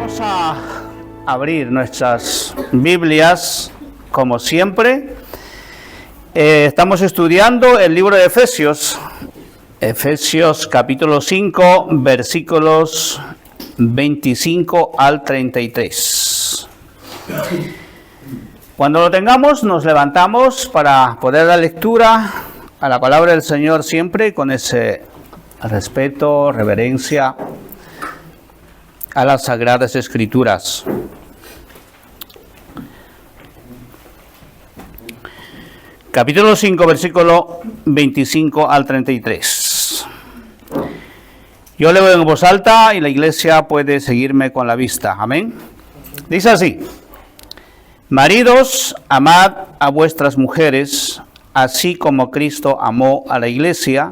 Vamos a abrir nuestras Biblias, como siempre. Estamos estudiando el libro de Efesios. Efesios capítulo 5, versículos 25 al 33. Cuando lo tengamos, nos levantamos para poder dar lectura a la palabra del Señor, siempre con ese respeto, reverencia a las Sagradas Escrituras. Capítulo 5, versículo 25 al 33. Yo leo en voz alta y la iglesia puede seguirme con la vista. Amén. Dice así: Maridos, amad a vuestras mujeres, así como Cristo amó a la iglesia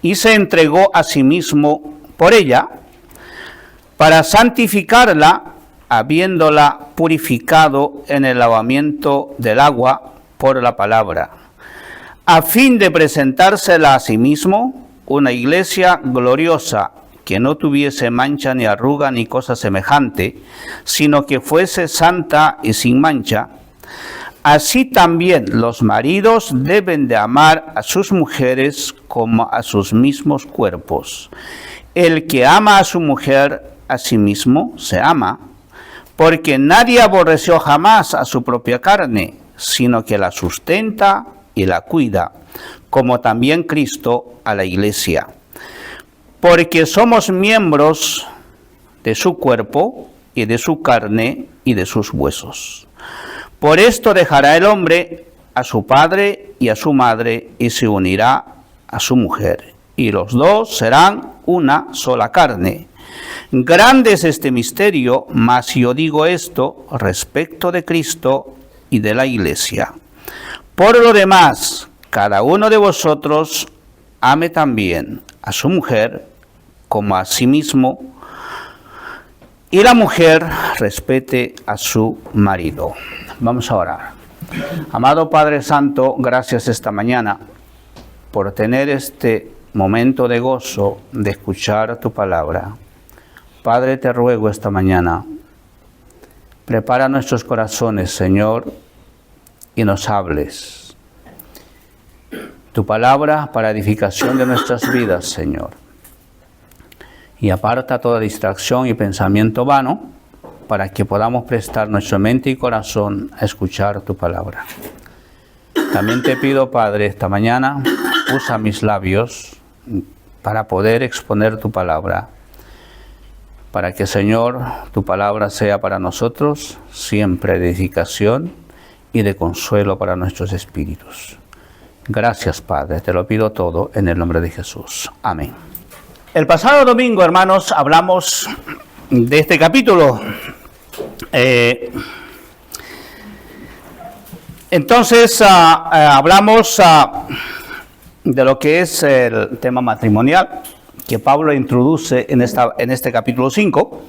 y se entregó a sí mismo por ella, para santificarla, habiéndola purificado en el lavamiento del agua por la palabra, a fin de presentársela a sí mismo una iglesia gloriosa, que no tuviese mancha ni arruga ni cosa semejante, sino que fuese santa y sin mancha. Así también los maridos deben de amar a sus mujeres como a sus mismos cuerpos. El que ama a su mujer, a sí mismo se ama, porque nadie aborreció jamás a su propia carne, sino que la sustenta y la cuida, como también Cristo a la iglesia. Porque somos miembros de su cuerpo y de su carne y de sus huesos. Por esto dejará el hombre a su padre y a su madre y se unirá a su mujer, y los dos serán una sola carne. Grande es este misterio, mas yo digo esto respecto de Cristo y de la iglesia. Por lo demás, cada uno de vosotros ame también a su mujer como a sí mismo, y la mujer respete a su marido. Vamos a orar. Amado Padre Santo, gracias esta mañana por tener este momento de gozo de escuchar tu palabra. Padre, te ruego esta mañana, prepara nuestros corazones, Señor, y nos hables tu palabra para edificación de nuestras vidas, Señor. Y aparta toda distracción y pensamiento vano, para que podamos prestar nuestra mente y corazón a escuchar tu palabra. También te pido, Padre, esta mañana, usa mis labios para poder exponer tu palabra, para que, Señor, tu palabra sea para nosotros siempre de edificación y de consuelo para nuestros espíritus. Gracias, Padre, te lo pido todo en el nombre de Jesús. Amén. El pasado domingo, hermanos, hablamos de este capítulo. Entonces, hablamos de lo que es el tema matrimonial que Pablo introduce en este capítulo 5.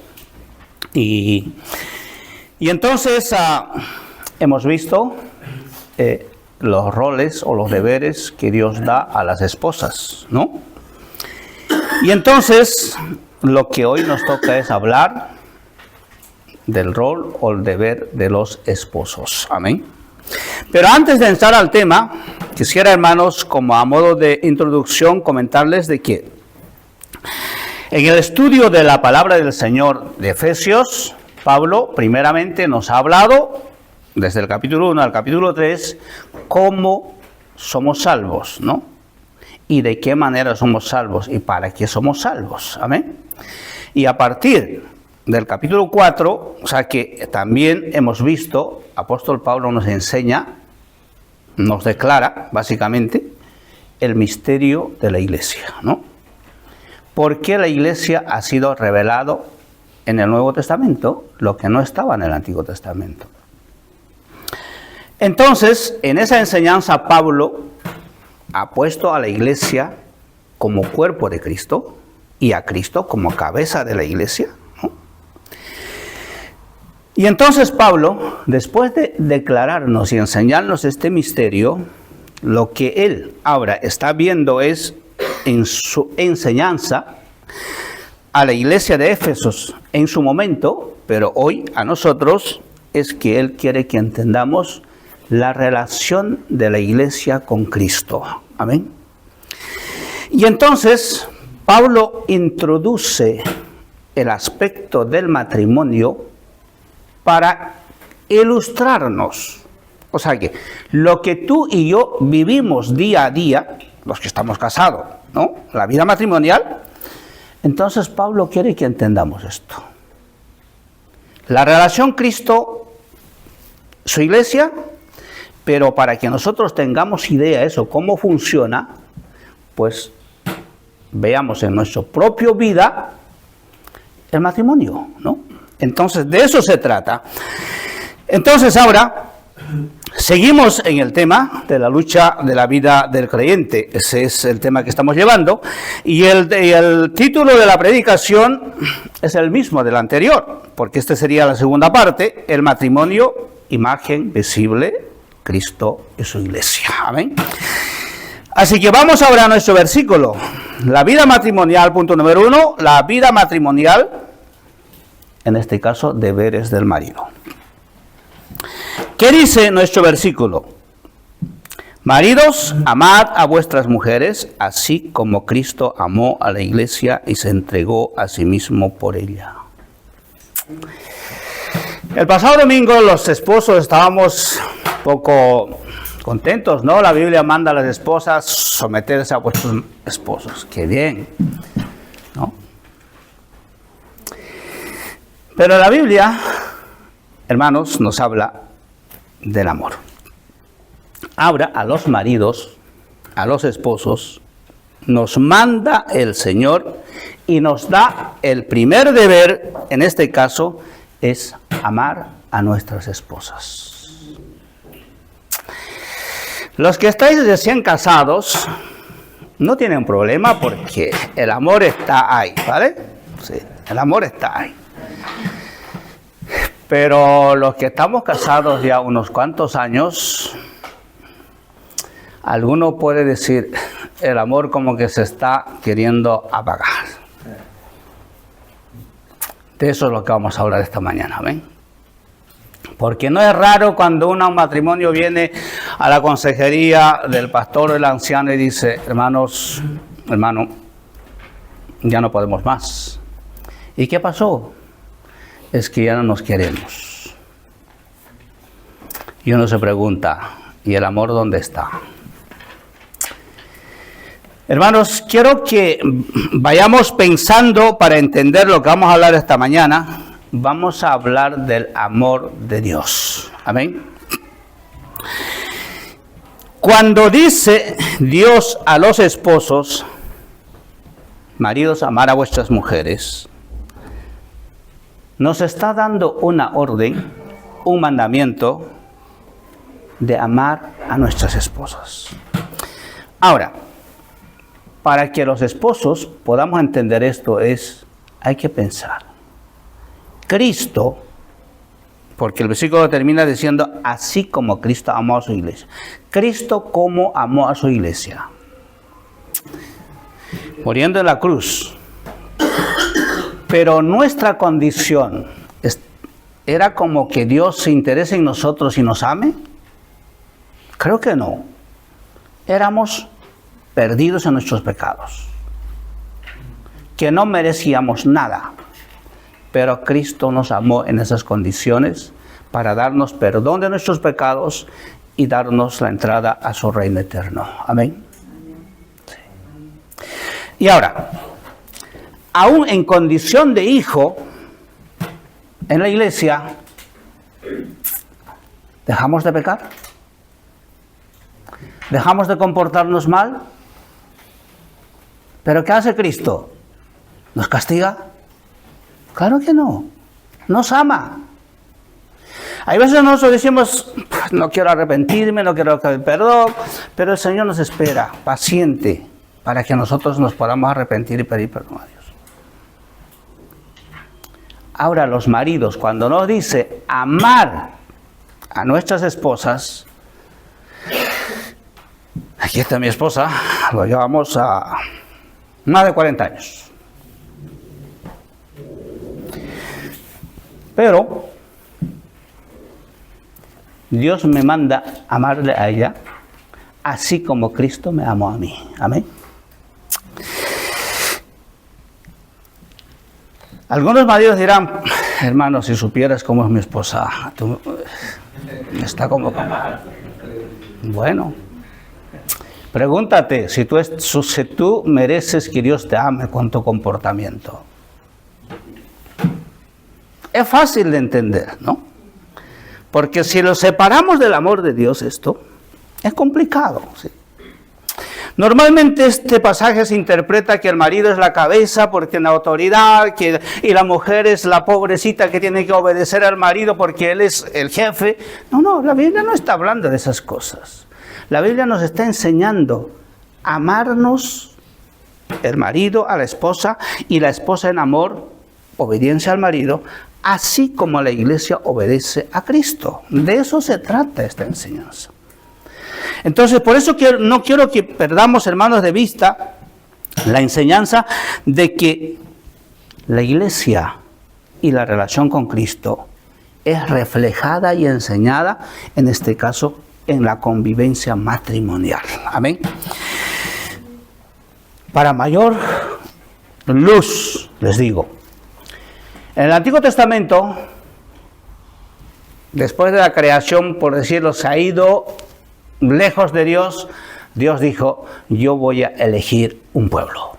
Y entonces hemos visto los roles o los deberes que Dios da a las esposas, ¿no? Y entonces lo que hoy nos toca es hablar del rol o el deber de los esposos. Amén. Pero antes de entrar al tema, quisiera, hermanos, como a modo de introducción, comentarles de que en el estudio de la palabra del Señor de Efesios, Pablo primeramente nos ha hablado, desde el capítulo 1 al capítulo 3, cómo somos salvos, ¿no? Y de qué manera somos salvos y para qué somos salvos. Amén. Y a partir del capítulo 4, o sea que también hemos visto, apóstol Pablo nos enseña, nos declara básicamente el misterio de la iglesia, ¿no? ¿Por qué la iglesia ha sido revelado en el Nuevo Testamento lo que no estaba en el Antiguo Testamento? Entonces, en esa enseñanza Pablo ha puesto a la iglesia como cuerpo de Cristo y a Cristo como cabeza de la iglesia, ¿no? Y entonces Pablo, después de declararnos y enseñarnos este misterio, lo que él ahora está viendo es en su enseñanza a la iglesia de Éfesos en su momento, pero hoy a nosotros es que Él quiere que entendamos la relación de la iglesia con Cristo. Amén. Y entonces Pablo introduce el aspecto del matrimonio para ilustrarnos. O sea que lo que tú y yo vivimos día a día, los que estamos casados, ¿no? La vida matrimonial. Entonces Pablo quiere que entendamos esto. La relación Cristo, su iglesia, pero para que nosotros tengamos idea de eso, cómo funciona, pues veamos en nuestra propia vida el matrimonio, ¿no? Entonces de eso se trata. Entonces ahora seguimos en el tema de la lucha de la vida del creyente. Ese es el tema que estamos llevando. Y el título de la predicación es el mismo del anterior, porque esta sería la segunda parte, el matrimonio, imagen visible, Cristo y su iglesia. Amén. Así que vamos ahora a nuestro versículo. La vida matrimonial, punto número 1, la vida matrimonial, en este caso, deberes del marido. ¿Qué dice nuestro versículo? Maridos, amad a vuestras mujeres, así como Cristo amó a la iglesia y se entregó a sí mismo por ella. El pasado domingo los esposos estábamos un poco contentos, ¿no? La Biblia manda a las esposas someterse a vuestros esposos. ¡Qué bien! ¿No? Pero la Biblia, hermanos, nos habla del amor. Ahora a los maridos, a los esposos, nos manda el Señor y nos da el primer deber, en este caso, es amar a nuestras esposas. Los que estáis recién casados no tienen problema porque el amor está ahí, ¿vale? Sí, el amor está ahí. Pero los que estamos casados ya unos cuantos años, alguno puede decir, el amor como que se está queriendo apagar. De eso es lo que vamos a hablar esta mañana, ¿ven? Porque no es raro cuando un matrimonio viene a la consejería del pastor o del anciano y dice, hermano, ya no podemos más. ¿Y qué pasó? Es que ya no nos queremos. Y uno se pregunta, ¿y el amor dónde está? Hermanos, quiero que vayamos pensando para entender lo que vamos a hablar esta mañana. Vamos a hablar del amor de Dios. Amén. Cuando dice Dios a los esposos, maridos, amar a vuestras mujeres, nos está dando una orden, un mandamiento de amar a nuestras esposas. Ahora, para que los esposos podamos entender esto hay que pensar. Cristo, porque el versículo termina diciendo, así como Cristo amó a su iglesia. Cristo como amó a su iglesia. Muriendo en la cruz. Pero nuestra condición era como que Dios se interese en nosotros y nos ame. Creo que no. Éramos perdidos en nuestros pecados, que no merecíamos nada, pero Cristo nos amó en esas condiciones para darnos perdón de nuestros pecados y darnos la entrada a su reino eterno. Amén. Sí. Y ahora, aún en condición de hijo, en la iglesia, ¿dejamos de pecar? ¿Dejamos de comportarnos mal? ¿Pero qué hace Cristo? ¿Nos castiga? Claro que no. Nos ama. Hay veces nosotros decimos, no quiero arrepentirme, no quiero pedir perdón, pero el Señor nos espera, paciente, para que nosotros nos podamos arrepentir y pedir perdón a Dios. Ahora los maridos, cuando nos dice amar a nuestras esposas, aquí está mi esposa, lo llevamos a más de 40 años. Pero Dios me manda amarle a ella, así como Cristo me amó a mí. Amén. Algunos maridos dirán, hermano, si supieras cómo es mi esposa, tú, está como... Bueno, pregúntate si tú mereces que Dios te ame con tu comportamiento. Es fácil de entender, ¿no? Porque si lo separamos del amor de Dios, esto es complicado, ¿sí? Normalmente este pasaje se interpreta que el marido es la cabeza porque tiene autoridad, y la mujer es la pobrecita que tiene que obedecer al marido porque él es el jefe. No, la Biblia no está hablando de esas cosas. La Biblia nos está enseñando a amarnos, el marido a la esposa y la esposa en amor, obediencia al marido, así como la iglesia obedece a Cristo. De eso se trata esta enseñanza. Entonces, por eso no quiero que perdamos, hermanos, de vista la enseñanza de que la iglesia y la relación con Cristo es reflejada y enseñada, en este caso, en la convivencia matrimonial. Amén. Para mayor luz, les digo, en el Antiguo Testamento, después de la creación, por decirlo, se ha ido lejos de Dios. Dios dijo, yo voy a elegir un pueblo.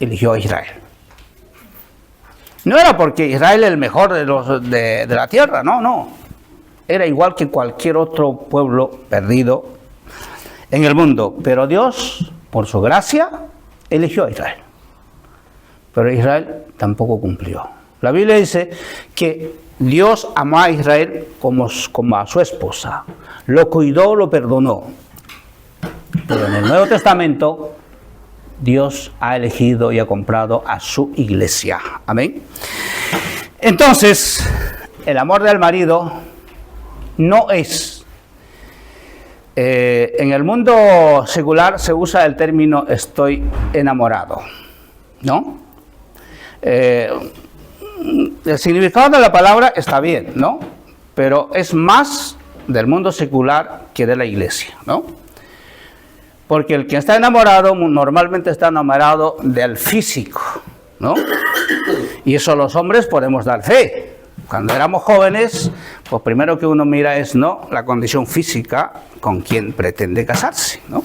Eligió a Israel. No era porque Israel es el mejor de la tierra, no. Era igual que cualquier otro pueblo perdido en el mundo. Pero Dios, por su gracia, eligió a Israel. Pero Israel tampoco cumplió. La Biblia dice que Dios amó a Israel como a su esposa. Lo cuidó, lo perdonó. Pero en el Nuevo Testamento, Dios ha elegido y ha comprado a su iglesia. Amén. Entonces, el amor del marido no es... en el mundo secular se usa el término estoy enamorado, ¿no? El significado de la palabra está bien, ¿no? Pero es más del mundo secular que de la iglesia, ¿no? Porque el que está enamorado normalmente está enamorado del físico, ¿no? Y eso los hombres podemos dar fe. Cuando éramos jóvenes, pues primero que uno mira es, ¿no?, la condición física con quien pretende casarse, ¿no?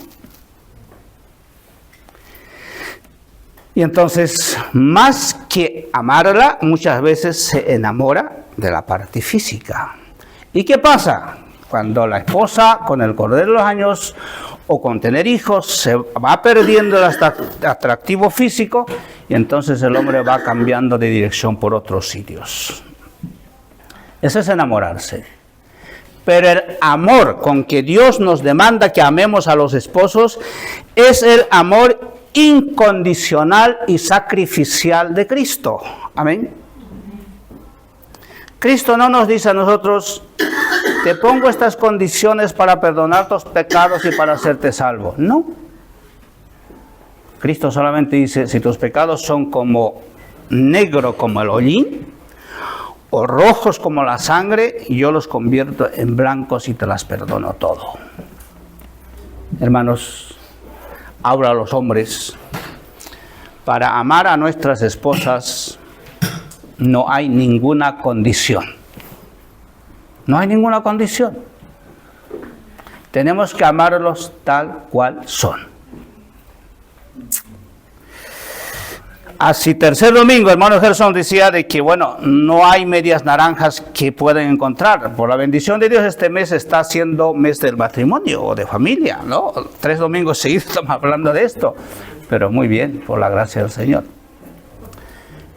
Y entonces, más que amarla, muchas veces se enamora de la parte física. ¿Y qué pasa? Cuando la esposa, con el correr de los años o con tener hijos, se va perdiendo el atractivo físico, y entonces el hombre va cambiando de dirección por otros sitios. Ese es enamorarse. Pero el amor con que Dios nos demanda que amemos a los esposos es el amor incondicional y sacrificial de Cristo. Amén. Cristo no nos dice a nosotros, te pongo estas condiciones para perdonar tus pecados y para hacerte salvo. No. Cristo solamente dice, si tus pecados son como negro como el hollín, o rojos como la sangre, yo los convierto en blancos y te las perdono todo. Hermanos, ahora los hombres, para amar a nuestras esposas no hay ninguna condición. No hay ninguna condición. Tenemos que amarlos tal cual son. Así, tercer domingo, hermano Gerson decía de que, bueno, no hay medias naranjas que pueden encontrar. Por la bendición de Dios, este mes está siendo mes del matrimonio o de familia, ¿no? 3 domingos seguidos estamos hablando de esto. Pero muy bien, por la gracia del Señor.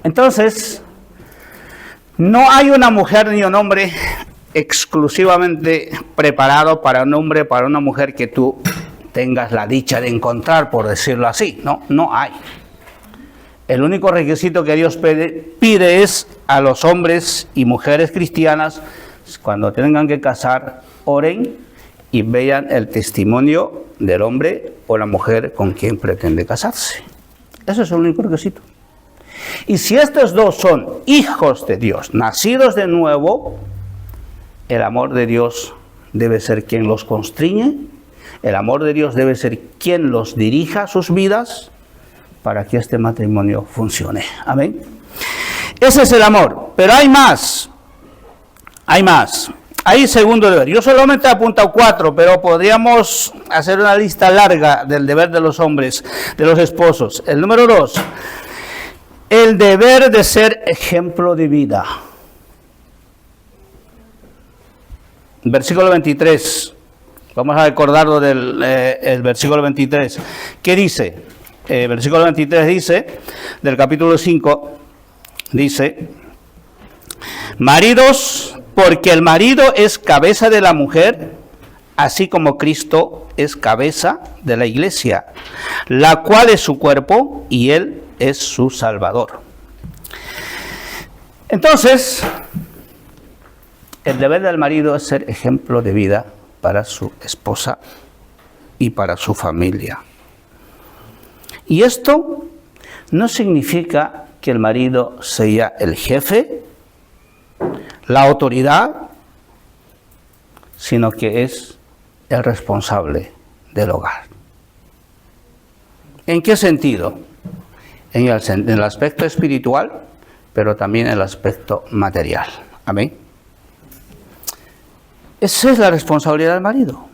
Entonces, no hay una mujer ni un hombre exclusivamente preparado para un hombre, para una mujer que tú tengas la dicha de encontrar, por decirlo así. No hay. El único requisito que Dios pide es a los hombres y mujeres cristianas, cuando tengan que casar, oren y vean el testimonio del hombre o la mujer con quien pretende casarse. Ese es el único requisito. Y si estos dos son hijos de Dios, nacidos de nuevo, el amor de Dios debe ser quien los constriñe, el amor de Dios debe ser quien los dirija a sus vidas para que este matrimonio funcione. Amén. Ese es el amor, pero hay más. Hay más. Hay segundo deber. Yo solamente he apuntado 4, pero podríamos hacer una lista larga del deber de los hombres, de los esposos. El número 2, el deber de ser ejemplo de vida. Versículo 23. Vamos a recordarlo del el versículo 23. ¿Qué dice? Versículo 23 dice, del capítulo 5, dice: maridos, porque el marido es cabeza de la mujer, así como Cristo es cabeza de la iglesia, la cual es su cuerpo y él es su Salvador. Entonces, el deber del marido es ser ejemplo de vida para su esposa y para su familia. Y esto no significa que el marido sea el jefe, la autoridad, sino que es el responsable del hogar. ¿En qué sentido? En el aspecto espiritual, pero también en el aspecto material. Amén. Esa es la responsabilidad del marido.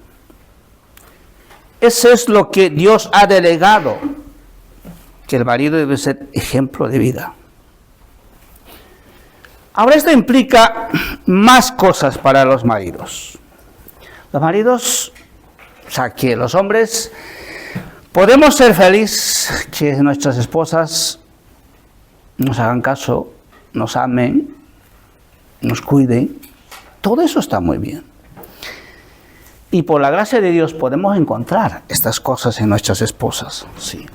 Eso es lo que Dios ha delegado, que el marido debe ser ejemplo de vida. Ahora, esto implica más cosas para los maridos. Los maridos, o sea, que los hombres podemos ser felices que nuestras esposas nos hagan caso, nos amen, nos cuiden. Todo eso está muy bien. Y por la gracia de Dios podemos encontrar estas cosas en nuestras esposas, sí.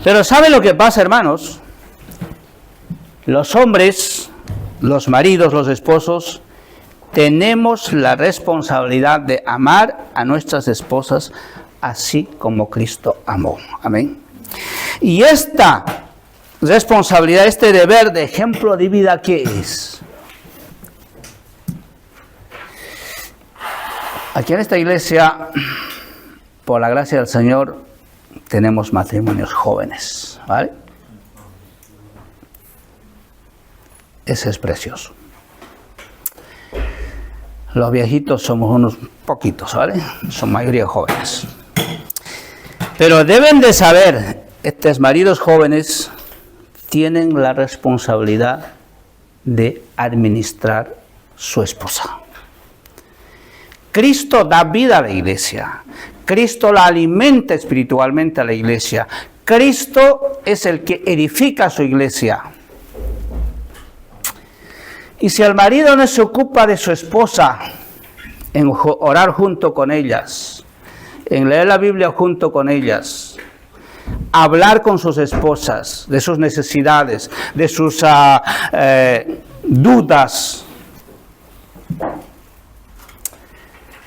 Pero ¿sabe lo que pasa, hermanos? Los hombres, los maridos, los esposos, tenemos la responsabilidad de amar a nuestras esposas así como Cristo amó. Amén. Y esta responsabilidad, este deber de ejemplo de vida, ¿qué es? Aquí en esta iglesia, por la gracia del Señor, tenemos matrimonios jóvenes, ¿vale? Ese es precioso. Los viejitos somos unos poquitos, ¿vale? Son mayoría jóvenes. Pero deben de saber, estos maridos jóvenes tienen la responsabilidad de administrar su esposa. Cristo da vida a la iglesia. Cristo la alimenta espiritualmente a la iglesia. Cristo es el que edifica su iglesia. Y si el marido no se ocupa de su esposa, en orar junto con ellas, en leer la Biblia junto con ellas, hablar con sus esposas de sus necesidades, de sus dudas,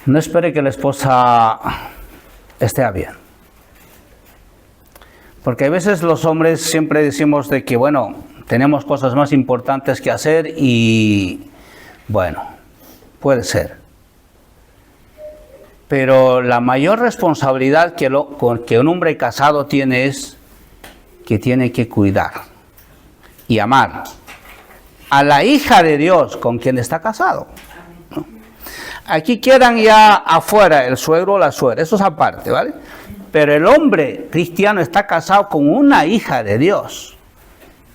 no espere que la esposa esté bien. Porque a veces los hombres siempre decimos de que, bueno, tenemos cosas más importantes que hacer y, bueno, puede ser. Pero la mayor responsabilidad que un hombre casado tiene es que tiene que cuidar y amar a la hija de Dios con quien está casado. Aquí quedan ya afuera el suegro o la suegra, eso es aparte, ¿vale? Pero el hombre cristiano está casado con una hija de Dios.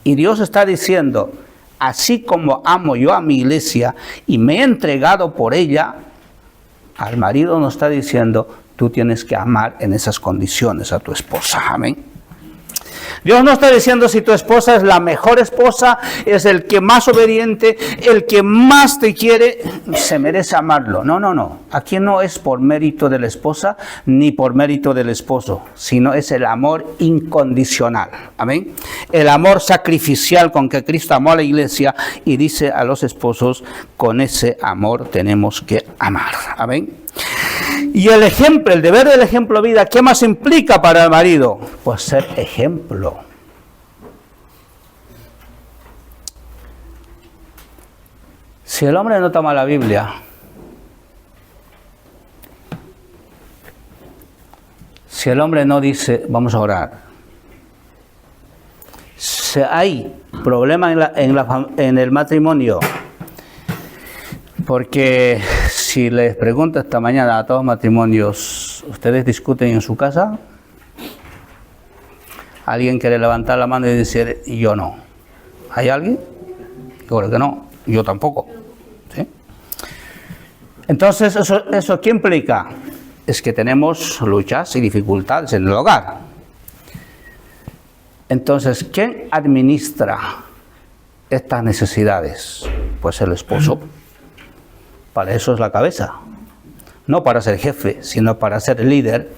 Y Dios está diciendo, así como amo yo a mi iglesia y me he entregado por ella, al marido nos está diciendo, tú tienes que amar en esas condiciones a tu esposa. Amén. Dios no está diciendo si tu esposa es la mejor esposa, es el que más obediente, el que más te quiere, se merece amarlo. No, no, no. Aquí no es por mérito de la esposa ni por mérito del esposo, sino es el amor incondicional. Amén. El amor sacrificial con que Cristo amó a la iglesia y dice a los esposos, con ese amor tenemos que amar. Amén. Y el ejemplo, el deber del ejemplo de vida, ¿qué más implica para el marido? Pues ser ejemplo. Si el hombre no toma la Biblia, si el hombre no dice, vamos a orar, si hay problema en el matrimonio, porque si les pregunto esta mañana a todos los matrimonios, ¿ustedes discuten en su casa? ¿Alguien quiere levantar la mano y decir, yo no? ¿Hay alguien? Yo creo que no, yo tampoco. ¿Sí? Entonces, ¿eso qué implica? Es que tenemos luchas y dificultades en el hogar. Entonces, ¿quién administra estas necesidades? Pues el esposo. Para eso es la cabeza. No para ser jefe, sino para ser líder,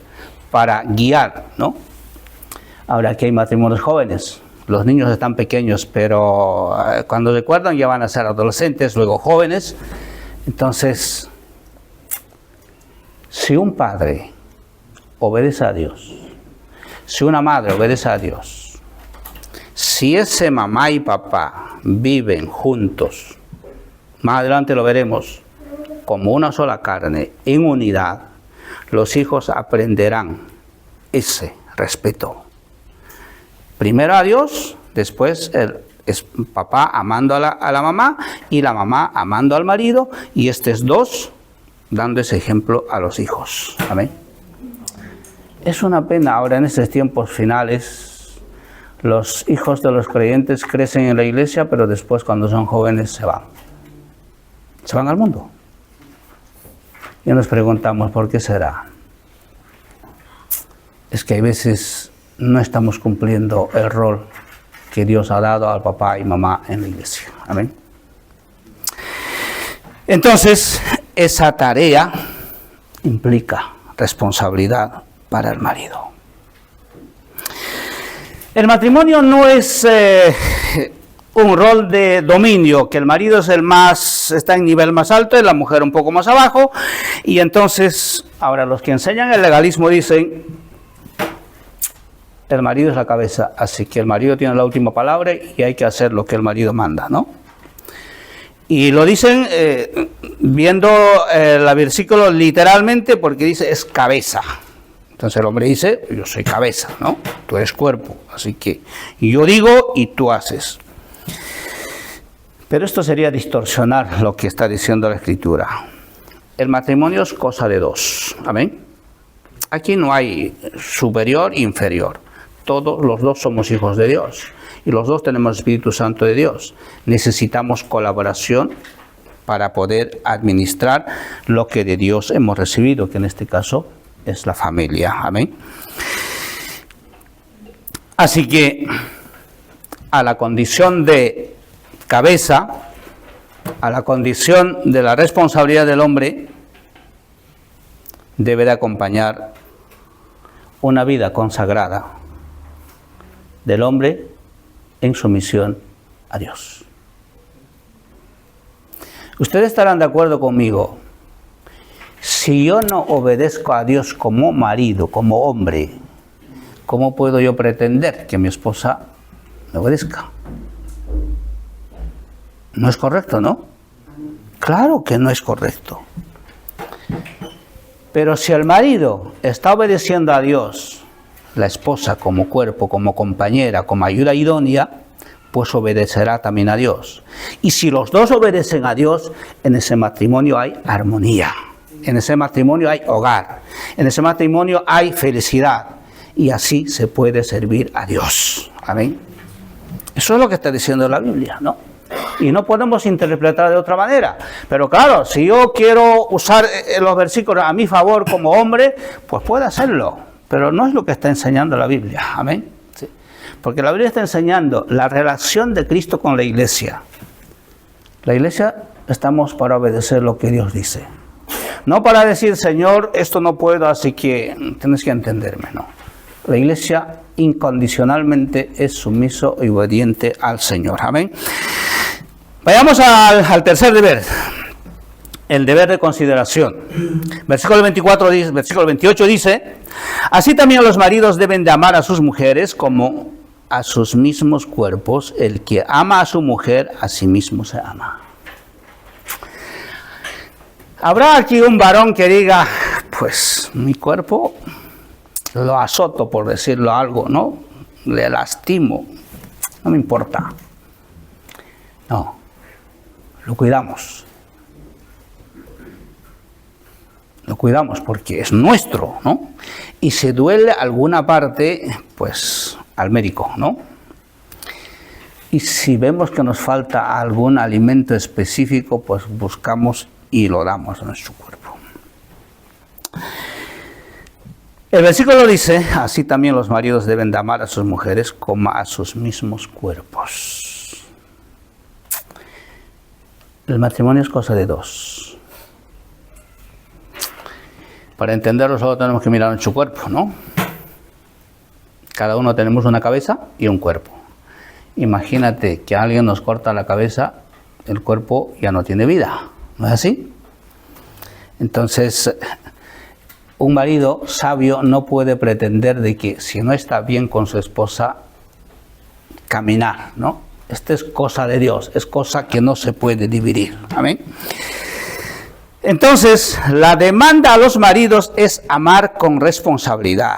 para guiar, ¿no? Ahora aquí hay matrimonios jóvenes. Los niños están pequeños, pero cuando recuerdan ya van a ser adolescentes, luego jóvenes. Entonces, si un padre obedece a Dios, si una madre obedece a Dios, si ese mamá y papá viven juntos, más adelante lo veremos, como una sola carne, en unidad, los hijos aprenderán ese respeto. Primero a Dios, después el papá amando a la mamá y la mamá amando al marido, y estos dos dando ese ejemplo a los hijos. Amén. Es una pena ahora en estos tiempos finales, los hijos de los creyentes crecen en la iglesia, pero después cuando son jóvenes se van al mundo. Y nos preguntamos, ¿por qué será? Es que a veces no estamos cumpliendo el rol que Dios ha dado al papá y mamá en la iglesia. Amén. Entonces, esa tarea implica responsabilidad para el marido. El matrimonio no es un rol de dominio, que el marido es está en nivel más alto y la mujer un poco más abajo, y entonces, ahora los que enseñan el legalismo dicen, el marido es la cabeza, así que el marido tiene la última palabra y hay que hacer lo que el marido manda, ¿no? Y lo dicen viendo el versículo literalmente, porque dice es cabeza. Entonces el hombre dice, yo soy cabeza, ¿no? Tú eres cuerpo, así que yo digo y tú haces. Pero esto sería distorsionar lo que está diciendo la Escritura. El matrimonio es cosa de dos, ¿amén? Aquí no hay superior e inferior. Todos los dos somos hijos de Dios y los dos tenemos Espíritu Santo de Dios. Necesitamos colaboración para poder administrar lo que de Dios hemos recibido, que en este caso es la familia. Amén. Así que a la condición de cabeza, a la condición de la responsabilidad del hombre, debe de acompañar una vida consagrada del hombre en sumisión a Dios. Ustedes estarán de acuerdo conmigo, si yo no obedezco a Dios como marido, como hombre, ¿cómo puedo yo pretender que mi esposa me obedezca? No es correcto, ¿no? Claro que no es correcto. Pero si el marido está obedeciendo a Dios, la esposa como cuerpo, como compañera, como ayuda idónea, pues obedecerá también a Dios. Y si los dos obedecen a Dios, en ese matrimonio hay armonía, en ese matrimonio hay hogar, en ese matrimonio hay felicidad, y así se puede servir a Dios. Amén. Eso es lo que está diciendo la Biblia, ¿no? Y no podemos interpretar de otra manera. Pero claro, si yo quiero usar los versículos a mi favor como hombre, pues puedo hacerlo. Pero no es lo que está enseñando la Biblia. Amén. Sí. Porque la Biblia está enseñando la relación de Cristo con la iglesia. La iglesia estamos para obedecer lo que Dios dice. No para decir, Señor, esto no puedo, así que tienes que entenderme, no. La iglesia incondicionalmente es sumiso y obediente al Señor. Amén. Vayamos al tercer deber. El deber de consideración. Versículo 28 dice, así también los maridos deben de amar a sus mujeres como a sus mismos cuerpos. El que ama a su mujer, a sí mismo se ama. Habrá aquí un varón que diga, pues mi cuerpo lo azoto, por decirlo algo, ¿no? Le lastimo, no me importa. No, lo cuidamos. Lo cuidamos porque es nuestro, ¿no? Y si duele alguna parte, pues al médico, ¿no? Y si vemos que nos falta algún alimento específico, pues buscamos y lo damos a nuestro cuerpo. El versículo dice, así también los maridos deben de amar a sus mujeres como a sus mismos cuerpos. El matrimonio es cosa de dos. Para entenderlo solo tenemos que mirar nuestro cuerpo, ¿no? Cada uno tenemos una cabeza y un cuerpo. Imagínate que alguien nos corta la cabeza, el cuerpo ya no tiene vida, ¿no es así? Entonces, un marido sabio no puede pretender de que si no está bien con su esposa, caminar, ¿no? Esta es cosa de Dios, es cosa que no se puede dividir, ¿amén? Entonces, la demanda a los maridos es amar con responsabilidad,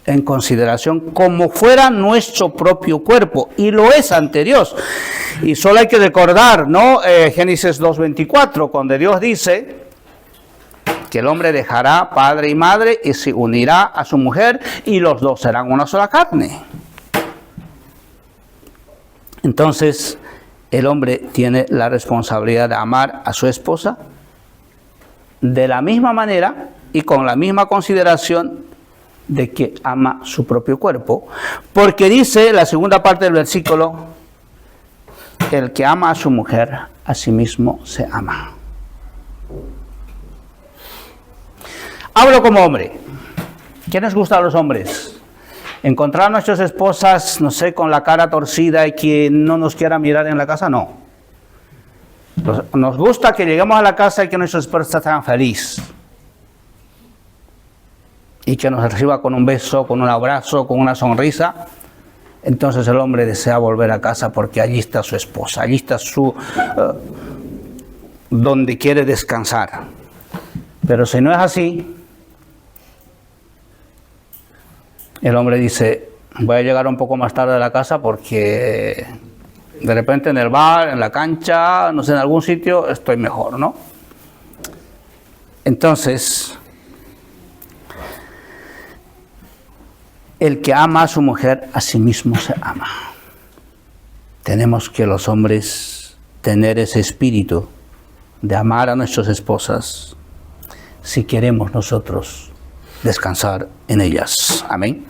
en consideración como fuera nuestro propio cuerpo, y lo es ante Dios. Y solo hay que recordar, ¿no? Génesis 2:24, cuando Dios dice que el hombre dejará padre y madre y se unirá a su mujer y los dos serán una sola carne. Entonces, el hombre tiene la responsabilidad de amar a su esposa de la misma manera y con la misma consideración de que ama su propio cuerpo, porque dice la segunda parte del versículo, el que ama a su mujer, a sí mismo se ama. Hablo como hombre. ¿Qué nos gusta a los hombres? Encontrar a nuestras esposas, no sé, con la cara torcida y que no nos quiera mirar en la casa, no. Nos gusta que lleguemos a la casa y que nuestras esposas estén felices. Y que nos reciba con un beso, con un abrazo, con una sonrisa. Entonces el hombre desea volver a casa porque allí está su esposa, allí está su donde quiere descansar. Pero si no es así, el hombre dice, voy a llegar un poco más tarde a la casa porque de repente en el bar, en la cancha, no sé, en algún sitio estoy mejor, ¿no? Entonces, el que ama a su mujer, a sí mismo se ama. Tenemos que los hombres tener ese espíritu de amar a nuestras esposas si queremos nosotros descansar en ellas. Amén.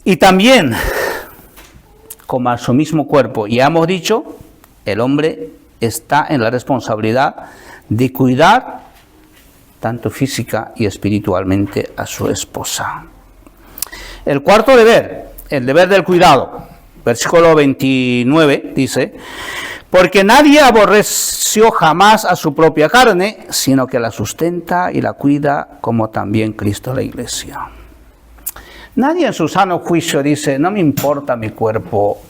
Y también, como a su mismo cuerpo, ya hemos dicho, el hombre está en la responsabilidad de cuidar tanto física y espiritualmente a su esposa. El cuarto deber, el deber del cuidado. Versículo 29 dice, porque nadie aborreció jamás a su propia carne, sino que la sustenta y la cuida, como también Cristo la iglesia. Nadie en su sano juicio dice, no me importa mi cuerpo.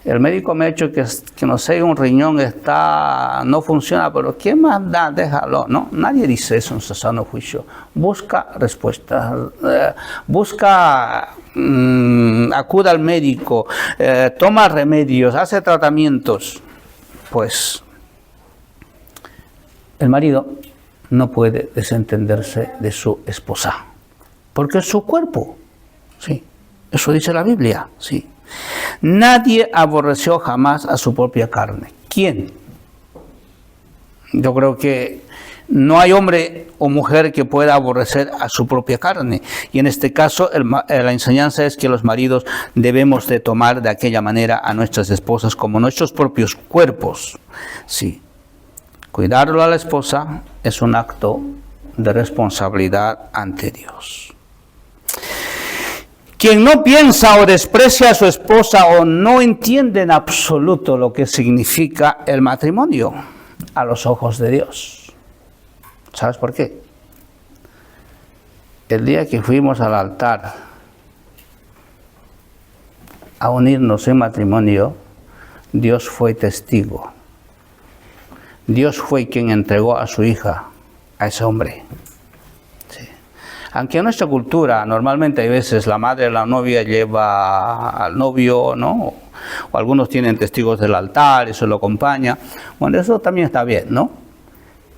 El médico me ha dicho que no sé, un riñón no funciona, pero ¿qué más da? Déjalo. No, nadie dice eso en su sano juicio. Busca respuestas, acude al médico, toma remedios, hace tratamientos. Pues el marido no puede desentenderse de su esposa, porque es su cuerpo. Sí, eso dice la Biblia, sí. Nadie aborreció jamás a su propia carne. ¿Quién? Yo creo que no hay hombre o mujer que pueda aborrecer a su propia carne. Y en este caso la enseñanza es que los maridos debemos de tomar de aquella manera a nuestras esposas como nuestros propios cuerpos. Sí. Cuidarlo a la esposa es un acto de responsabilidad ante Dios. Quien no piensa o desprecia a su esposa o no entiende en absoluto lo que significa el matrimonio a los ojos de Dios. ¿Sabes por qué? El día que fuimos al altar a unirnos en matrimonio, Dios fue testigo. Dios fue quien entregó a su hija a ese hombre. Sí. Aunque en nuestra cultura normalmente hay veces la madre de la novia lleva al novio, ¿no? O algunos tienen testigos del altar, eso lo acompaña. Bueno, eso también está bien, ¿no?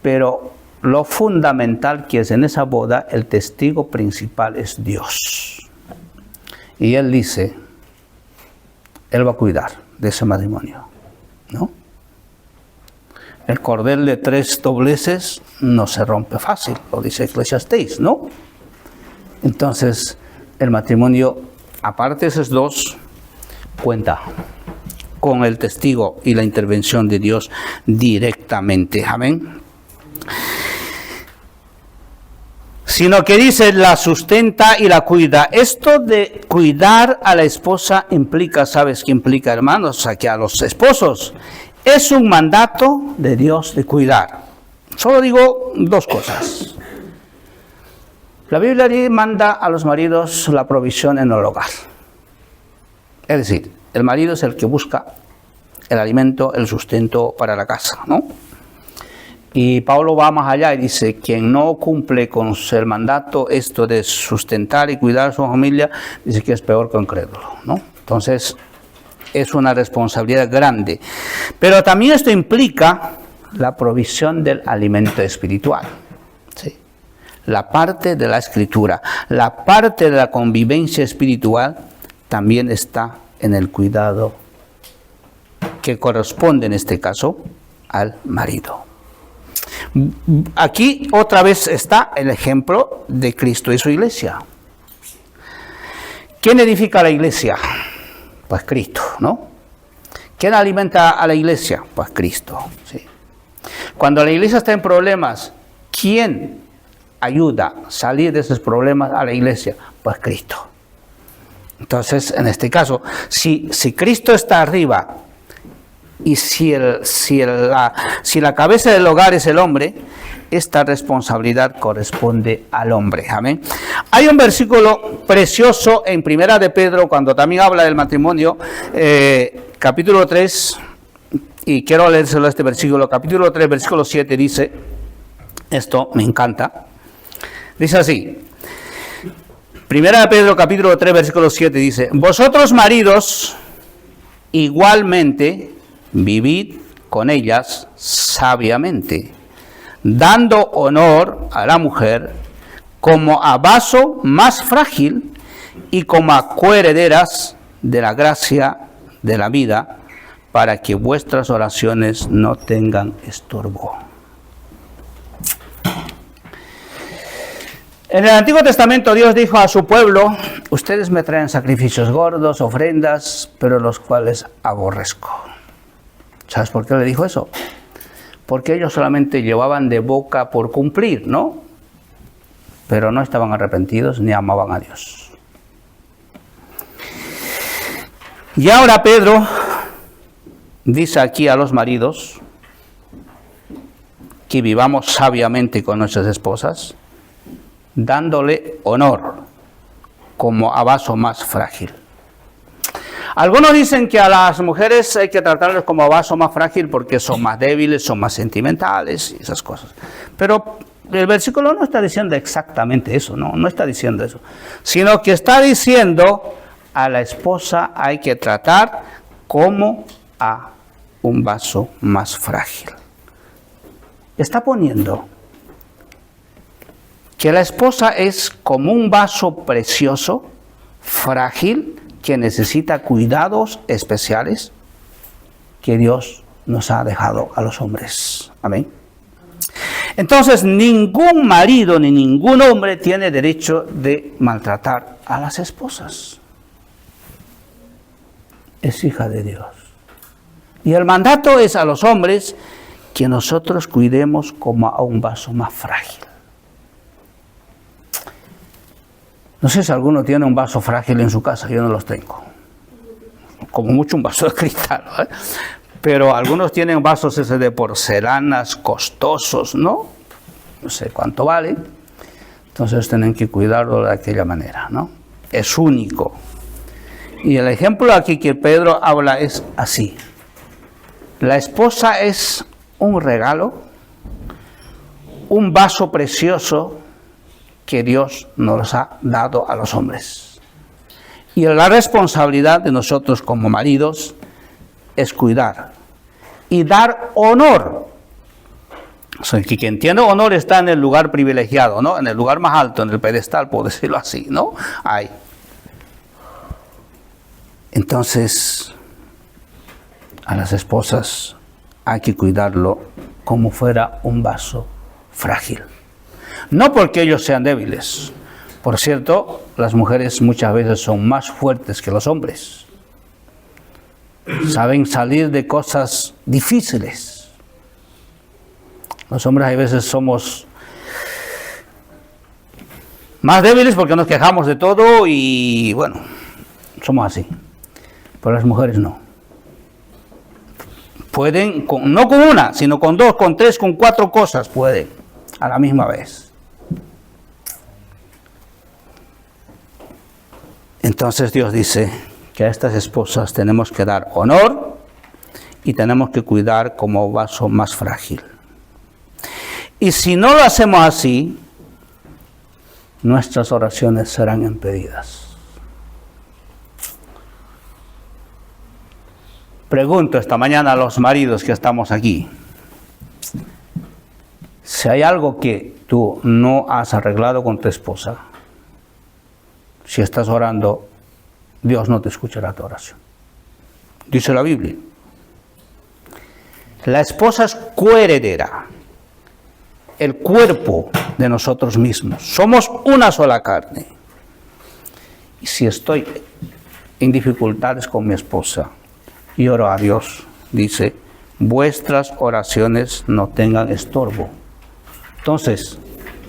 Pero lo fundamental que es en esa boda, el testigo principal es Dios. Y Él dice, Él va a cuidar de ese matrimonio, ¿no? El cordel de 3 dobleces no se rompe fácil, lo dice Eclesiastés, ¿no? Entonces, el matrimonio, aparte de esos 2, cuenta con el testigo y la intervención de Dios directamente. Amén. Sino que dice, la sustenta y la cuida. Esto de cuidar a la esposa implica, ¿sabes qué implica, hermanos? O sea, que a los esposos es un mandato de Dios de cuidar. Solo digo 2 cosas. La Biblia manda a los maridos la provisión en el hogar. Es decir, el marido es el que busca el alimento, el sustento para la casa, ¿no? Y Pablo va más allá y dice, quien no cumple con el mandato esto de sustentar y cuidar a su familia, dice que es peor que un incrédulo, ¿no? Entonces, es una responsabilidad grande. Pero también esto implica la provisión del alimento espiritual, ¿sí? La parte de la escritura, la parte de la convivencia espiritual también está en el cuidado que corresponde en este caso al marido. Aquí otra vez está el ejemplo de Cristo y su iglesia. ¿Quién edifica la iglesia? Pues Cristo, ¿no? ¿Quién alimenta a la iglesia? Pues Cristo, ¿sí? Cuando la iglesia está en problemas, ¿quién ayuda a salir de esos problemas a la iglesia? Pues Cristo. Entonces, en este caso, si Cristo está arriba y si la cabeza del hogar es el hombre, esta responsabilidad corresponde al hombre. Amén. Hay un versículo precioso en Primera de Pedro, cuando también habla del matrimonio, capítulo 3, y quiero leérselo este versículo, capítulo 3, versículo 7, dice, esto me encanta, dice así, Primera de Pedro, capítulo 3, versículo 7, dice, vosotros maridos, igualmente, vivid con ellas sabiamente, dando honor a la mujer como a vaso más frágil y como a coherederas de la gracia de la vida, para que vuestras oraciones no tengan estorbo. En el Antiguo Testamento Dios dijo a su pueblo, ustedes me traen sacrificios gordos, ofrendas, pero los cuales aborrezco. ¿Sabes por qué le dijo eso? Porque ellos solamente llevaban de boca por cumplir, ¿no? Pero no estaban arrepentidos ni amaban a Dios. Y ahora Pedro dice aquí a los maridos que vivamos sabiamente con nuestras esposas, dándole honor como a vaso más frágil. Algunos dicen que a las mujeres hay que tratarlas como a vaso más frágil porque son más débiles, son más sentimentales y esas cosas. Pero el versículo no está diciendo exactamente eso, no está diciendo eso. Sino que está diciendo a la esposa hay que tratar como a un vaso más frágil. Está poniendo que la esposa es como un vaso precioso, frágil, que necesita cuidados especiales que Dios nos ha dejado a los hombres. Amén. Entonces, ningún marido ni ningún hombre tiene derecho de maltratar a las esposas. Es hija de Dios. Y el mandato es a los hombres que nosotros cuidemos como a un vaso más frágil. No sé si alguno tiene un vaso frágil en su casa, yo no los tengo. Como mucho un vaso de cristal, ¿eh? Pero algunos tienen vasos ese de porcelanas costosos, ¿no? No sé cuánto vale. Entonces tienen que cuidarlo de aquella manera, ¿no? Es único. Y el ejemplo aquí que Pedro habla es así. La esposa es un regalo, un vaso precioso que Dios nos ha dado a los hombres. Y la responsabilidad de nosotros como maridos es cuidar y dar honor. O sea, que quien tiene honor está en el lugar privilegiado, ¿no? En el lugar más alto, en el pedestal, por decirlo así, ¿no? Ahí. Entonces, a las esposas hay que cuidarlo como fuera un vaso frágil. No porque ellos sean débiles. Por cierto, las mujeres muchas veces son más fuertes que los hombres. Saben salir de cosas difíciles. Los hombres a veces somos más débiles porque nos quejamos de todo y bueno, somos así. Pero las mujeres no. Pueden, no con una, sino con dos, con tres, con cuatro cosas pueden a la misma vez. Entonces Dios dice que a estas esposas tenemos que dar honor y tenemos que cuidar como vaso más frágil. Y si no lo hacemos así, nuestras oraciones serán impedidas. Pregunto esta mañana a los maridos que estamos aquí, si hay algo que tú no has arreglado con tu esposa, si estás orando, Dios no te escuchará tu oración. Dice la Biblia. La esposa es coheredera, el cuerpo de nosotros mismos. Somos una sola carne. Y si estoy en dificultades con mi esposa y oro a Dios, dice, vuestras oraciones no tengan estorbo. Entonces,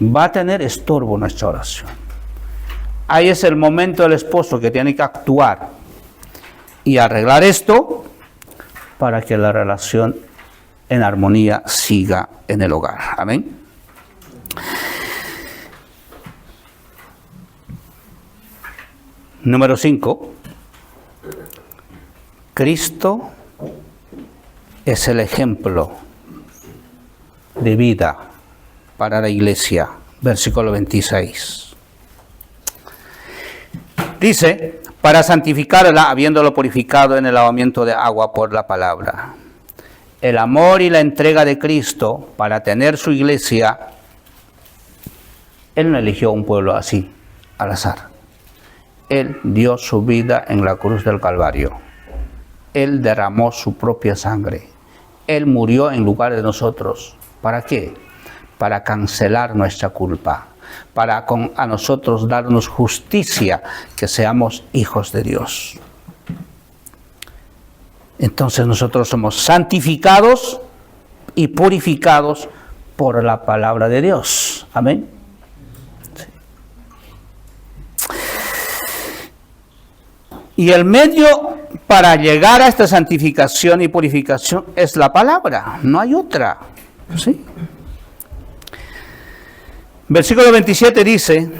va a tener estorbo nuestra oración. Ahí es el momento del esposo que tiene que actuar y arreglar esto para que la relación en armonía siga en el hogar. Amén. Número 5. Cristo es el ejemplo de vida para la iglesia. Versículo 26. Dice, para santificarla, habiéndolo purificado en el lavamiento de agua por la palabra. El amor y la entrega de Cristo para tener su iglesia, Él no eligió un pueblo así, al azar. Él dio su vida en la cruz del Calvario. Él derramó su propia sangre. Él murió en lugar de nosotros. ¿Para qué? Para cancelar nuestra culpa. Para a nosotros darnos justicia, que seamos hijos de Dios. Entonces nosotros somos santificados y purificados por la palabra de Dios. Amén. Sí. Y el medio para llegar a esta santificación y purificación es la palabra, no hay otra. ¿Sí? Versículo 27 dice,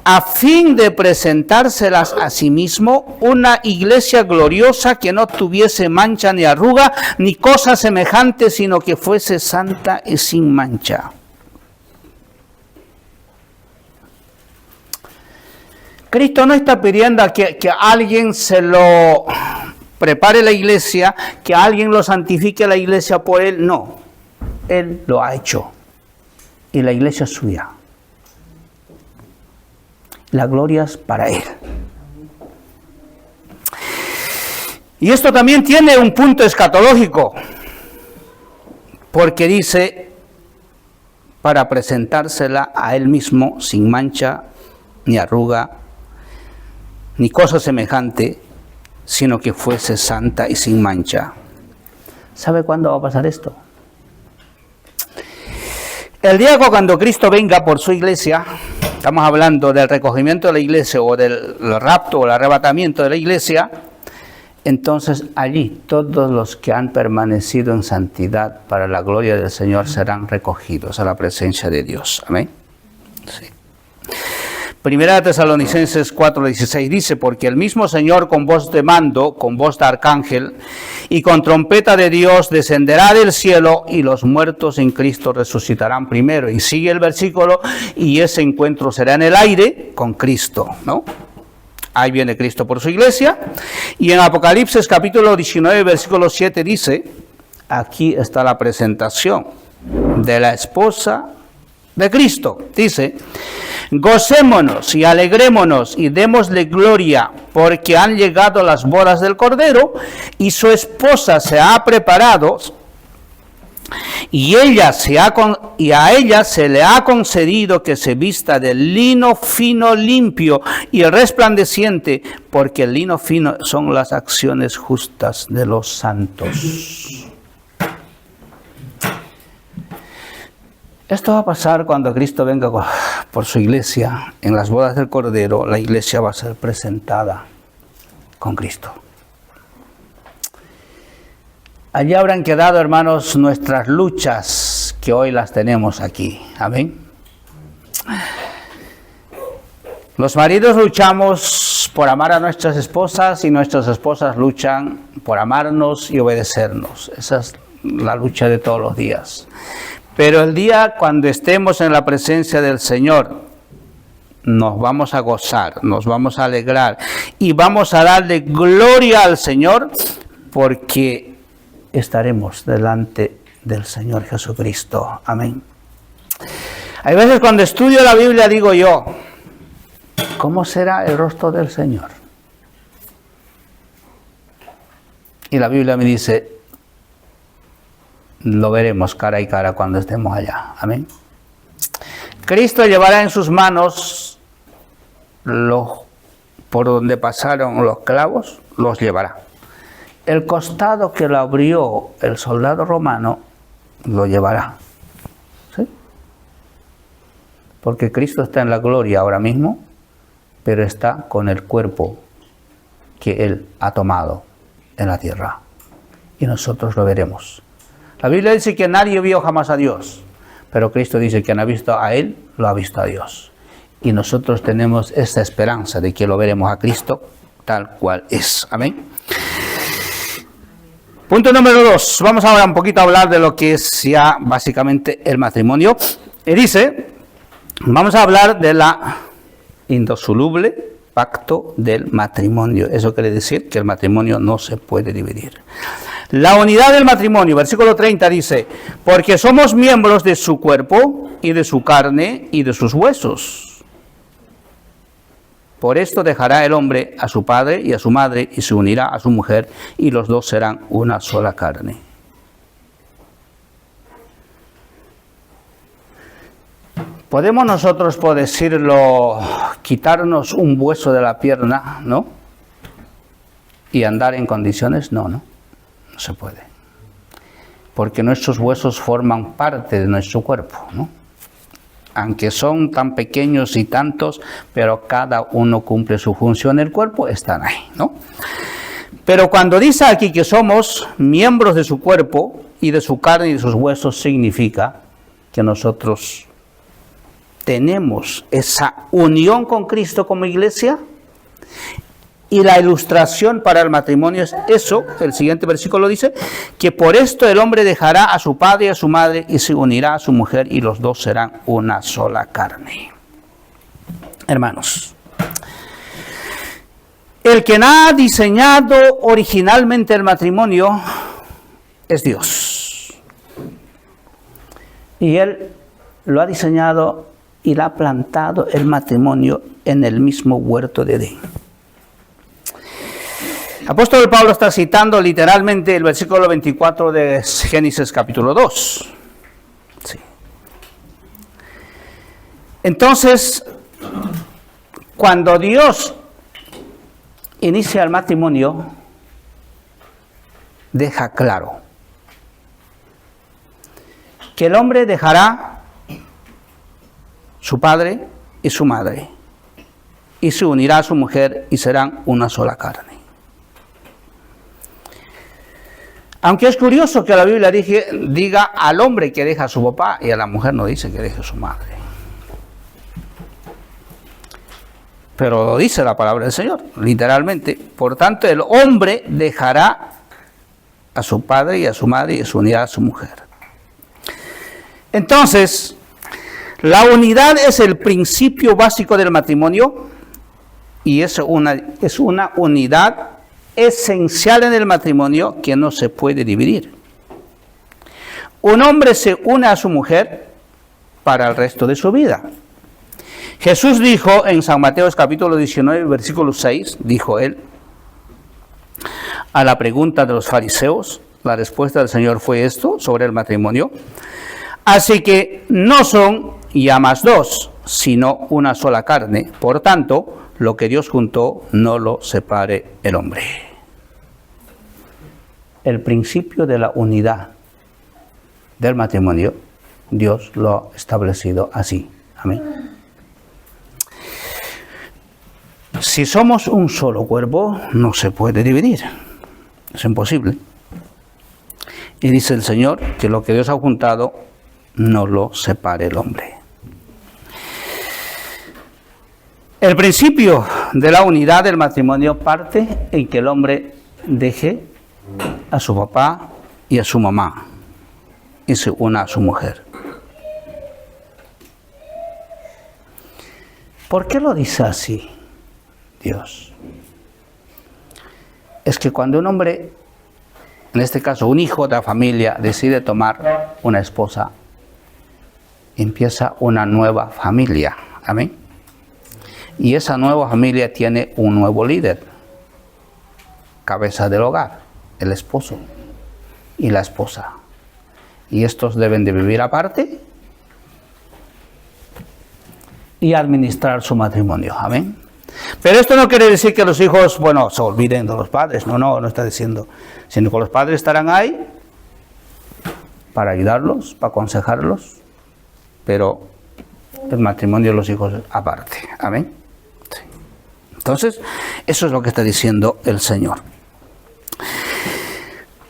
a fin de presentárselas a sí mismo una iglesia gloriosa que no tuviese mancha ni arruga, ni cosa semejante, sino que fuese santa y sin mancha. Cristo no está pidiendo que alguien se lo prepare la iglesia, que alguien lo santifique la iglesia por Él, no. Él lo ha hecho y la iglesia es suya. La gloria es para Él. Y esto también tiene un punto escatológico, porque dice, para presentársela a Él mismo sin mancha, ni arruga, ni cosa semejante, sino que fuese santa y sin mancha. ¿Sabe cuándo va a pasar esto? El día cuando Cristo venga por su iglesia, estamos hablando del recogimiento de la iglesia o del rapto o el arrebatamiento de la iglesia, entonces allí todos los que han permanecido en santidad para la gloria del Señor serán recogidos a la presencia de Dios. Amén. Sí. Primera de Tesalonicenses 4:16 dice, porque el mismo Señor con voz de mando, con voz de arcángel y con trompeta de Dios descenderá del cielo y los muertos en Cristo resucitarán primero. Y sigue el versículo, y ese encuentro será en el aire con Cristo, ¿no? Ahí viene Cristo por su iglesia. Y en Apocalipsis capítulo 19, versículo 7 dice, aquí está la presentación de la esposa de Cristo. Dice, gocémonos y alegrémonos y démosle gloria, porque han llegado las bodas del Cordero y su esposa se ha preparado, y a ella se le ha concedido que se vista de lino fino, limpio y resplandeciente, porque el lino fino son las acciones justas de los santos. Esto va a pasar cuando Cristo venga por su iglesia. En las bodas del Cordero, la iglesia va a ser presentada con Cristo. Allí habrán quedado, hermanos, nuestras luchas que hoy las tenemos aquí. Amén. Los maridos luchamos por amar a nuestras esposas y nuestras esposas luchan por amarnos y obedecernos. Esa es la lucha de todos los días. Pero el día cuando estemos en la presencia del Señor, nos vamos a gozar, nos vamos a alegrar y vamos a darle gloria al Señor, porque estaremos delante del Señor Jesucristo. Amén. Hay veces cuando estudio la Biblia digo yo, ¿cómo será el rostro del Señor? Y la Biblia me dice, lo veremos cara y cara cuando estemos allá. Amén. Cristo llevará en sus manos por donde pasaron los clavos, los llevará. El costado que lo abrió el soldado romano, lo llevará. ¿Sí? Porque Cristo está en la gloria ahora mismo, pero está con el cuerpo que Él ha tomado en la tierra. Y nosotros lo veremos. La Biblia dice que nadie vio jamás a Dios, pero Cristo dice que quien ha visto a Él, lo ha visto a Dios. Y nosotros tenemos esa esperanza de que lo veremos a Cristo tal cual es. Amén. Punto número 2. Vamos ahora un poquito a hablar de lo que es ya básicamente el matrimonio. Y dice, vamos a hablar de la indisoluble pacto del matrimonio. Eso quiere decir que el matrimonio no se puede dividir. La unidad del matrimonio, versículo 30 dice, porque somos miembros de su cuerpo y de su carne y de sus huesos. Por esto dejará el hombre a su padre y a su madre y se unirá a su mujer y los dos serán una sola carne. ¿Podemos nosotros, por decirlo, quitarnos un hueso de la pierna, no? ¿Y andar en condiciones? No, no se puede. Porque nuestros huesos forman parte de nuestro cuerpo, ¿no? Aunque son tan pequeños y tantos, pero cada uno cumple su función en el cuerpo, están ahí, ¿no? Pero cuando dice aquí que somos miembros de su cuerpo y de su carne y de sus huesos, significa que nosotros tenemos esa unión con Cristo como iglesia. Y la ilustración para el matrimonio es eso, el siguiente versículo dice, que por esto el hombre dejará a su padre y a su madre y se unirá a su mujer y los dos serán una sola carne. Hermanos, el que ha diseñado originalmente el matrimonio es Dios. Y Él lo ha diseñado y lo ha plantado el matrimonio en el mismo huerto de Edén. Apóstol Pablo está citando literalmente el versículo 24 de Génesis capítulo 2. Sí. Entonces, cuando Dios inicia el matrimonio, deja claro que el hombre dejará su padre y su madre y se unirá a su mujer y serán una sola carne. Aunque es curioso que la Biblia diga al hombre que deja a su papá y a la mujer no dice que deje a su madre. pero lo dice la palabra del Señor, literalmente. Por tanto, el hombre dejará a su padre y a su madre y se unirá a su mujer. Entonces, la unidad es el principio básico del matrimonio y es una unidad esencial en el matrimonio que no se puede dividir. Un hombre se une a su mujer para el resto de su vida. Jesús dijo en San Mateo capítulo 19, versículo 6, dijo él, a la pregunta de los fariseos, la respuesta del Señor fue esto sobre el matrimonio. Así que no son ya más dos, sino una sola carne. Por tanto, lo que Dios juntó, no lo separe el hombre. El principio de la unidad del matrimonio, Dios lo ha establecido así. Amén. Si somos un solo cuerpo, no se puede dividir. Es imposible. Y dice el Señor que lo que Dios ha juntado, no lo separe el hombre. El principio de la unidad del matrimonio parte en que el hombre deje a su papá y a su mamá y se una a su mujer. ¿Por qué lo dice así Dios? Es que cuando un hombre, en este caso un hijo de la familia, decide tomar una esposa, empieza una nueva familia. Amén. Y esa nueva familia tiene un nuevo líder, cabeza del hogar, el esposo y la esposa. Y estos deben de vivir aparte y administrar su matrimonio. Amén. Pero esto no quiere decir que los hijos, se olviden de los padres. No está diciendo. Sino que los padres estarán ahí para ayudarlos, para aconsejarlos. Pero el matrimonio de los hijos aparte. Amén. Sí. Entonces, eso es lo que está diciendo el Señor.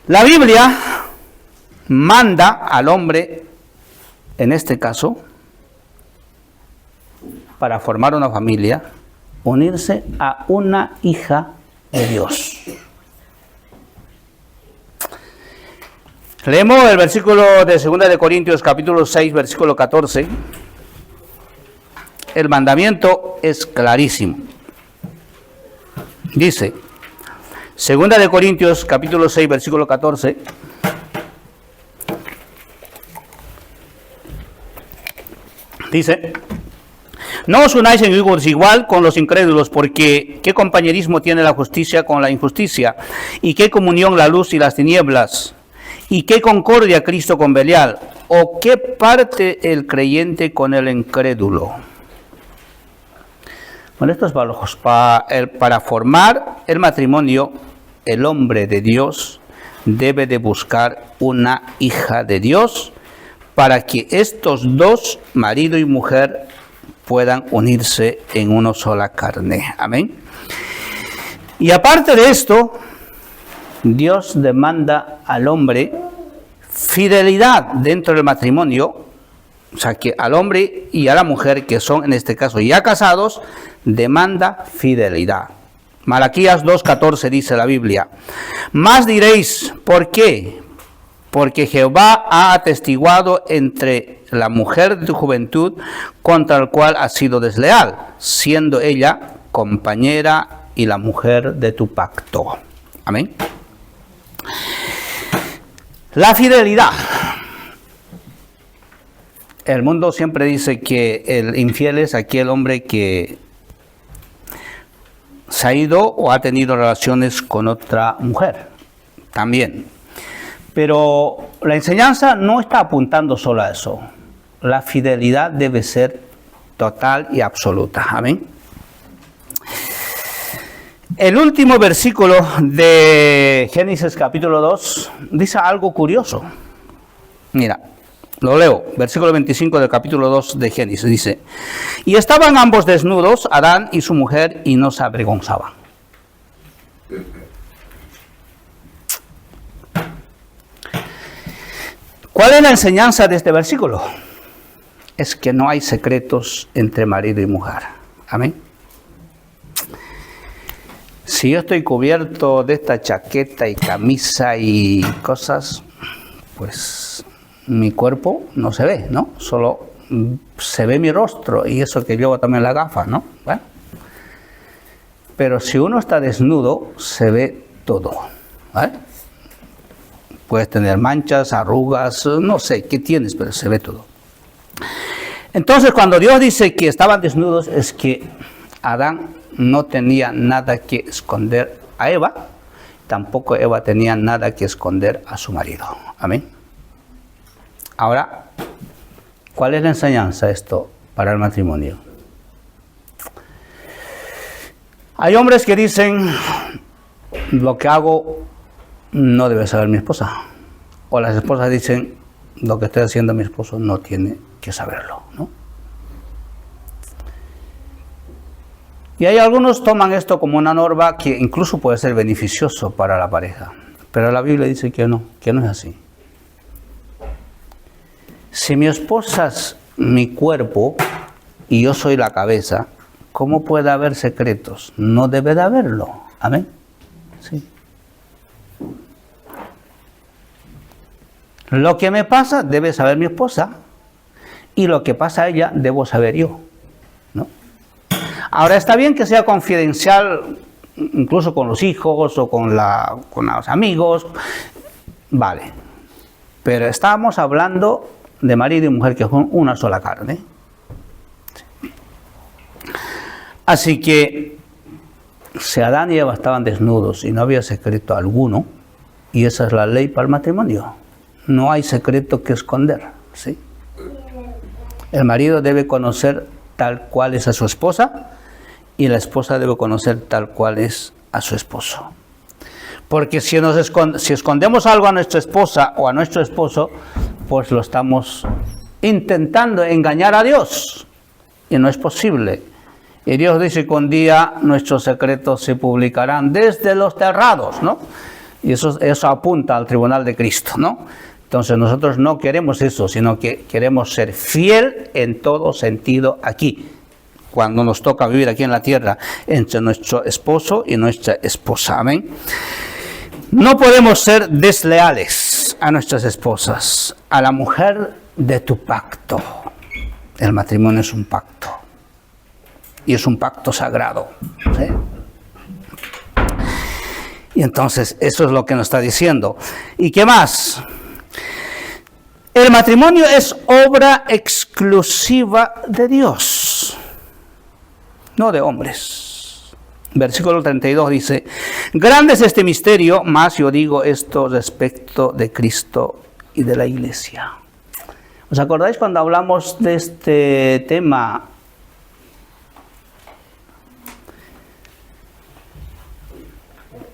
La Biblia manda al hombre, en este caso, para formar una familia, unirse a una hija de Dios. Leemos el versículo de 2 de Corintios, capítulo 6, versículo 14. El mandamiento es clarísimo. Dice, 2 de Corintios, capítulo 6, versículo 14. Dice, no os unáis en yugo desigual con los incrédulos, porque ¿qué compañerismo tiene la justicia con la injusticia? ¿Y qué comunión la luz y las tinieblas? ¿Y qué concordia Cristo con Belial? ¿O qué parte el creyente con el incrédulo? Bueno, esto es para formar el matrimonio, el hombre de Dios debe de buscar una hija de Dios para que estos dos, marido y mujer, puedan unirse en una sola carne. Amén. Y aparte de esto, Dios demanda al hombre fidelidad dentro del matrimonio, o sea que al hombre y a la mujer, que son en este caso ya casados, demanda fidelidad. Malaquías 2:14 dice la Biblia, más diréis, ¿por qué? Porque Jehová ha atestiguado entre la mujer de tu juventud contra el cual has sido desleal, siendo ella compañera y la mujer de tu pacto. Amén. La fidelidad. El mundo siempre dice que el infiel es aquel hombre que se ha ido o ha tenido relaciones con otra mujer. También. Pero la enseñanza no está apuntando solo a eso. La fidelidad debe ser total y absoluta. Amén. El último versículo de Génesis capítulo 2 dice algo curioso. Mira, lo leo. Versículo 25 del capítulo 2 de Génesis dice, y estaban ambos desnudos, Adán y su mujer, y no se avergonzaban. ¿Cuál es la enseñanza de este versículo? Es que no hay secretos entre marido y mujer. Amén. Si yo estoy cubierto de esta chaqueta y camisa y cosas, pues mi cuerpo no se ve, ¿no? Solo se ve mi rostro y eso que llevo también la gafa, ¿no? Bueno. Pero si uno está desnudo, se ve todo, ¿vale? Puedes tener manchas, arrugas, no sé qué tienes, pero se ve todo. Entonces, cuando Dios dice que estaban desnudos, es que Adán no tenía nada que esconder a Eva, tampoco Eva tenía nada que esconder a su marido. Amén. Ahora, ¿cuál es la enseñanza esto para el matrimonio? Hay hombres que dicen, lo que hago no debe saber mi esposa. O las esposas dicen, lo que estoy haciendo mi esposo no tiene que saberlo, ¿no? Y hay algunos toman esto como una norma que incluso puede ser beneficioso para la pareja. Pero la Biblia dice que no es así. Si mi esposa es mi cuerpo y yo soy la cabeza, ¿cómo puede haber secretos? No debe de haberlo. Amén. Sí. Lo que me pasa debe saber mi esposa y lo que pasa a ella debo saber yo, ¿no? Ahora está bien que sea confidencial, incluso con los hijos o con los amigos, vale. Pero estamos hablando de marido y mujer que son una sola carne. Así que si Adán y Eva estaban desnudos y no había secreto alguno, y esa es la ley para el matrimonio, no hay secreto que esconder, ¿sí? El marido debe conocer tal cual es a su esposa y la esposa debe conocer tal cual es a su esposo. Porque si escondemos algo a nuestra esposa o a nuestro esposo, pues lo estamos intentando engañar a Dios y no es posible. Y Dios dice que un día nuestros secretos se publicarán desde los terrados, ¿no? Y eso apunta al tribunal de Cristo, ¿no? Entonces nosotros no queremos eso, sino que queremos ser fiel en todo sentido aquí, cuando nos toca vivir aquí en la tierra, entre nuestro esposo y nuestra esposa. Amén. No podemos ser desleales a nuestras esposas, a la mujer de tu pacto. El matrimonio es un pacto. Y es un pacto sagrado, ¿sí? Y entonces eso es lo que nos está diciendo. ¿Y qué más? El matrimonio es obra exclusiva de Dios, no de hombres. Versículo 32 dice, grande es este misterio, mas yo digo esto respecto de Cristo y de la iglesia. ¿Os acordáis cuando hablamos de este tema?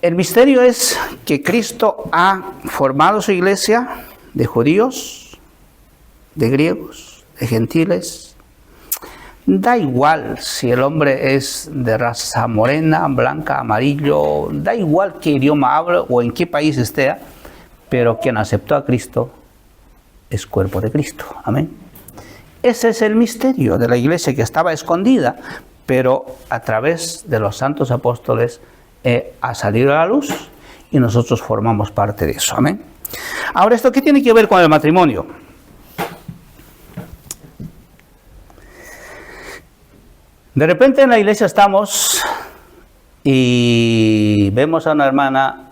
El misterio es que Cristo ha formado su iglesia de judíos, de griegos, de gentiles. Da igual si el hombre es de raza morena, blanca, amarillo, da igual qué idioma habla o en qué país esté, pero quien aceptó a Cristo es cuerpo de Cristo. Amén. Ese es el misterio de la iglesia que estaba escondida, pero a través de los santos apóstoles ha salido a la luz y nosotros formamos parte de eso. Amén. Ahora, ¿esto qué tiene que ver con el matrimonio? De repente en la iglesia estamos y vemos a una hermana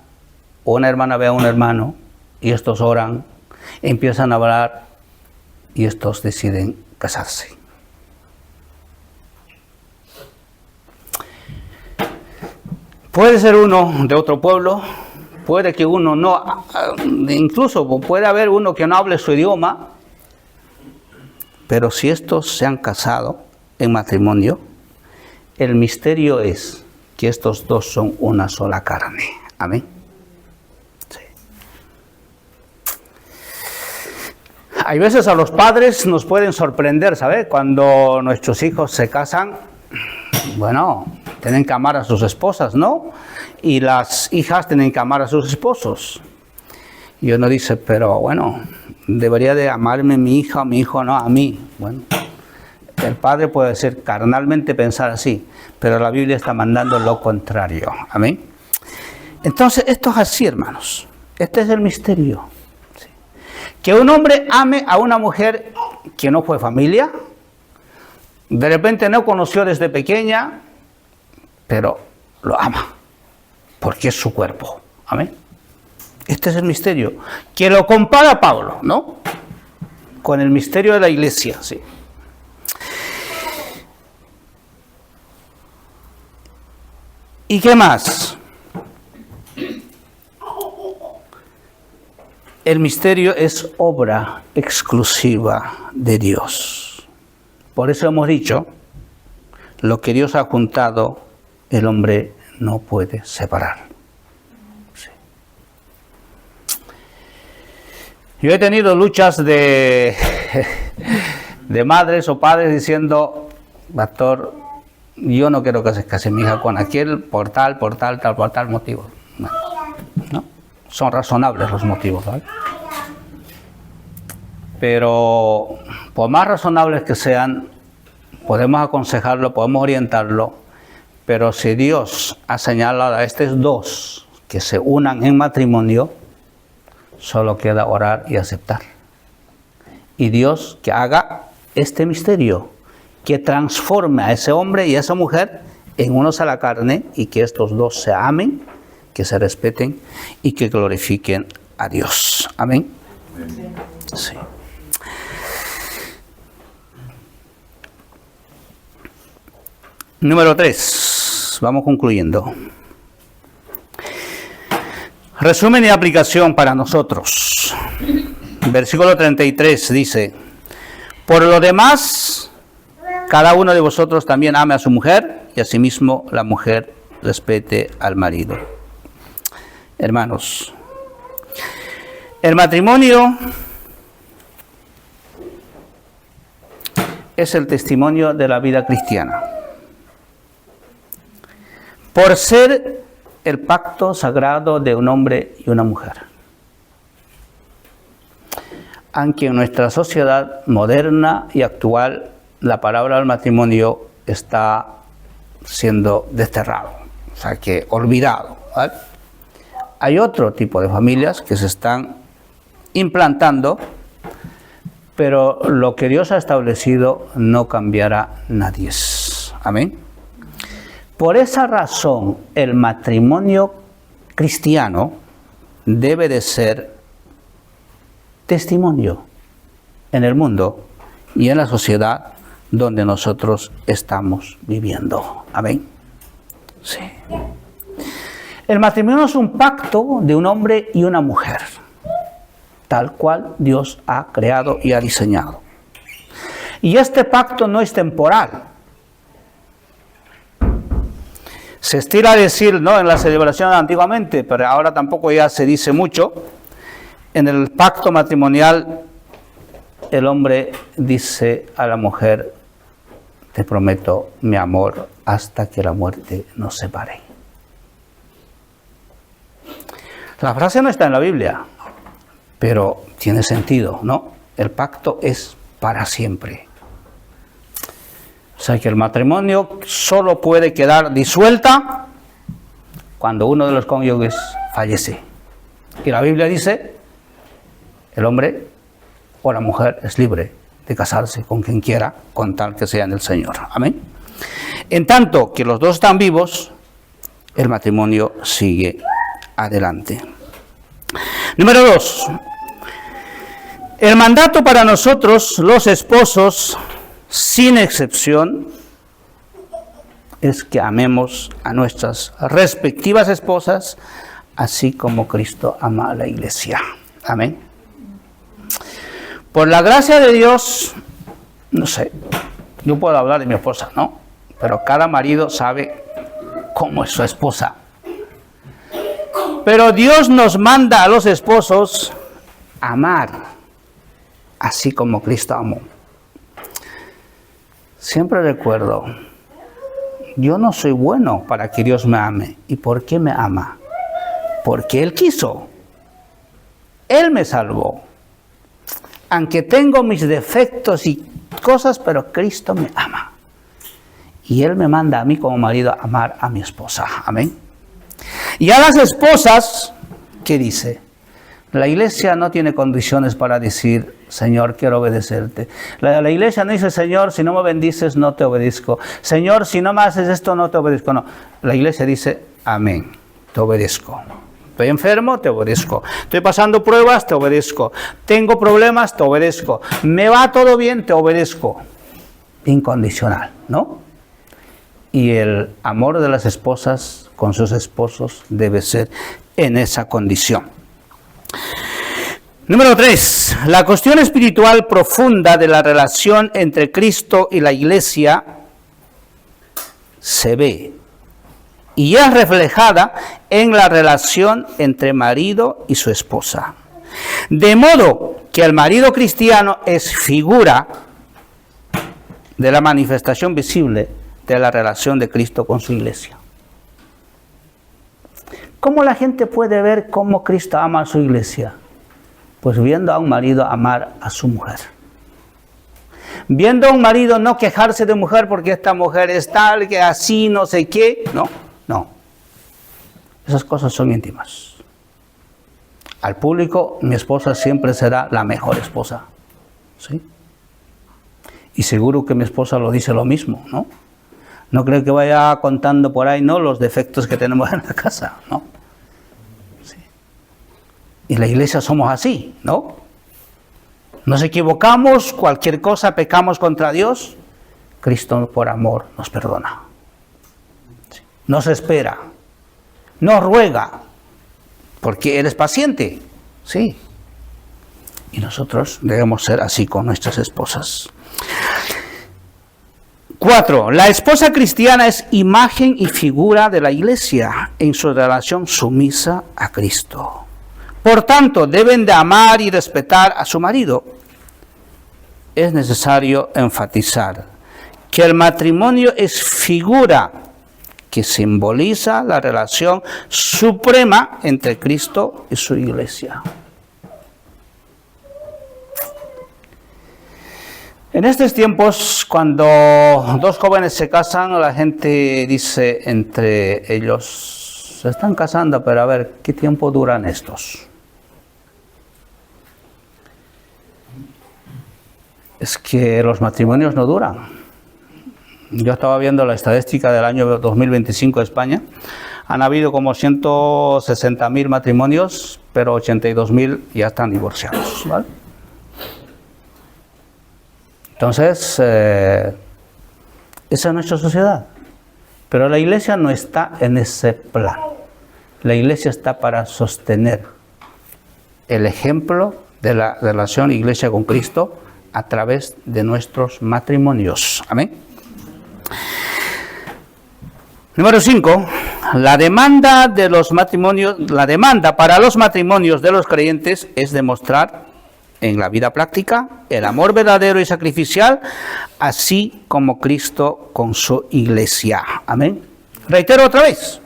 o una hermana ve a un hermano y estos oran, empiezan a hablar y estos deciden casarse. Puede ser uno de otro pueblo, puede que uno no, incluso puede haber uno que no hable su idioma, pero si estos se han casado en matrimonio, el misterio es que estos dos son una sola carne. Amén. Sí. Hay veces a los padres nos pueden sorprender, ¿sabes? Cuando nuestros hijos se casan, bueno, tienen que amar a sus esposas, ¿no? Y las hijas tienen que amar a sus esposos. Y uno dice, pero bueno, debería de amarme mi hija o mi hijo no a mí. Bueno, El padre puede ser carnalmente pensar así, pero la Biblia está mandando lo contrario. Amén. Entonces, esto es así, hermanos. Este es el misterio. ¿Sí? Que un hombre ame a una mujer que no fue familia, de repente no conoció desde pequeña, pero lo ama, porque es su cuerpo. Amén. Este es el misterio, que lo compara Pablo, ¿no? Con el misterio de la iglesia, sí. ¿Y qué más? El misterio es obra exclusiva de Dios. Por eso hemos dicho, lo que Dios ha juntado, el hombre no puede separar. Sí. Yo he tenido luchas de madres o padres diciendo, pastor, yo no quiero que se case mi hija con aquel por tal motivo. ¿No? Son razonables los motivos, ¿vale? Pero por más razonables que sean, podemos aconsejarlo, podemos orientarlo, pero si Dios ha señalado a estos dos que se unan en matrimonio, solo queda orar y aceptar. Y Dios que haga este misterio, que transforme a ese hombre y a esa mujer en uno a la carne, y que estos dos se amen, que se respeten y que glorifiquen a Dios. Amén. Sí. Número 3. Vamos concluyendo. Resumen y aplicación para nosotros. Versículo 33 dice: por lo demás, cada uno de vosotros también ame a su mujer, y asimismo la mujer respete al marido. Hermanos, el matrimonio es el testimonio de la vida cristiana. Por ser el pacto sagrado de un hombre y una mujer. Aunque en nuestra sociedad moderna y actual la palabra del matrimonio está siendo desterrado, o sea que olvidado, ¿vale? Hay otro tipo de familias que se están implantando, pero lo que Dios ha establecido no cambiará nadie. Amén. Por esa razón, el matrimonio cristiano debe de ser testimonio en el mundo y en la sociedad donde nosotros estamos viviendo. Amén. Sí. El matrimonio es un pacto de un hombre y una mujer, tal cual Dios ha creado y ha diseñado. Y este pacto no es temporal. Se estila a decir, ¿no?, en la celebración antiguamente, pero ahora tampoco ya se dice mucho. En el pacto matrimonial, el hombre dice a la mujer: te prometo mi amor hasta que la muerte nos separe. La frase no está en la Biblia, pero tiene sentido, ¿no? El pacto es para siempre. O sea que el matrimonio solo puede quedar disuelta cuando uno de los cónyuges fallece. Y la Biblia dice, el hombre o la mujer es libre de casarse con quien quiera, con tal que sea en el Señor. Amén. En tanto que los dos están vivos, el matrimonio sigue adelante. Número 2. El mandato para nosotros, los esposos, sin excepción, es que amemos a nuestras respectivas esposas, así como Cristo ama a la iglesia. Amén. Por la gracia de Dios, no sé, yo puedo hablar de mi esposa, ¿no? Pero cada marido sabe cómo es su esposa. Pero Dios nos manda a los esposos amar, así como Cristo amó. Siempre recuerdo, yo no soy bueno para que Dios me ame. ¿Y por qué me ama? Porque Él quiso. Él me salvó. Aunque tengo mis defectos y cosas, pero Cristo me ama. Y Él me manda a mí como marido a amar a mi esposa. Amén. Y a las esposas, ¿qué dice? La iglesia no tiene condiciones para decir, Señor, quiero obedecerte. La iglesia no dice, Señor, si no me bendices, no te obedezco. Señor, si no me haces esto, no te obedezco. No, la iglesia dice, amén, te obedezco. Estoy enfermo, te obedezco. Estoy pasando pruebas, te obedezco. Tengo problemas, te obedezco. Me va todo bien, te obedezco. Incondicional, ¿no? Y el amor de las esposas con sus esposos debe ser en esa condición. Número 3. La cuestión espiritual profunda de la relación entre Cristo y la iglesia se ve y es reflejada en la relación entre marido y su esposa. De modo que el marido cristiano es figura de la manifestación visible de la relación de Cristo con su iglesia. ¿Cómo la gente puede ver cómo Cristo ama a su iglesia? Pues viendo a un marido amar a su mujer. Viendo a un marido no quejarse de mujer porque esta mujer es tal, que así, no sé qué. No. Esas cosas son íntimas. Al público, mi esposa siempre será la mejor esposa. ¿Sí? Y seguro que mi esposa lo dice lo mismo, ¿no? No creo que vaya contando por ahí, ¿no?, los defectos que tenemos en la casa, ¿no? Sí. Y la iglesia somos así, ¿no? Nos equivocamos, cualquier cosa, pecamos contra Dios. Cristo por amor nos perdona. Sí. Nos espera. Nos ruega. Porque Él es paciente. Sí. Y nosotros debemos ser así con nuestras esposas. 4. La esposa cristiana es imagen y figura de la iglesia en su relación sumisa a Cristo. Por tanto, deben de amar y respetar a su marido. Es necesario enfatizar que el matrimonio es figura que simboliza la relación suprema entre Cristo y su iglesia. En estos tiempos, cuando dos jóvenes se casan, la gente dice entre ellos, se están casando, pero a ver, ¿qué tiempo duran estos? Es que los matrimonios no duran. Yo estaba viendo la estadística del año 2025 de España. Han habido como 160.000 matrimonios, pero 82.000 ya están divorciados, ¿vale? Entonces, esa es nuestra sociedad. Pero la iglesia no está en ese plan. La iglesia está para sostener el ejemplo de la relación iglesia con Cristo a través de nuestros matrimonios. Amén. Número 5. La demanda para los matrimonios de los creyentes es demostrar en la vida práctica el amor verdadero y sacrificial, así como Cristo con su iglesia. Amén. Reitero otra vez.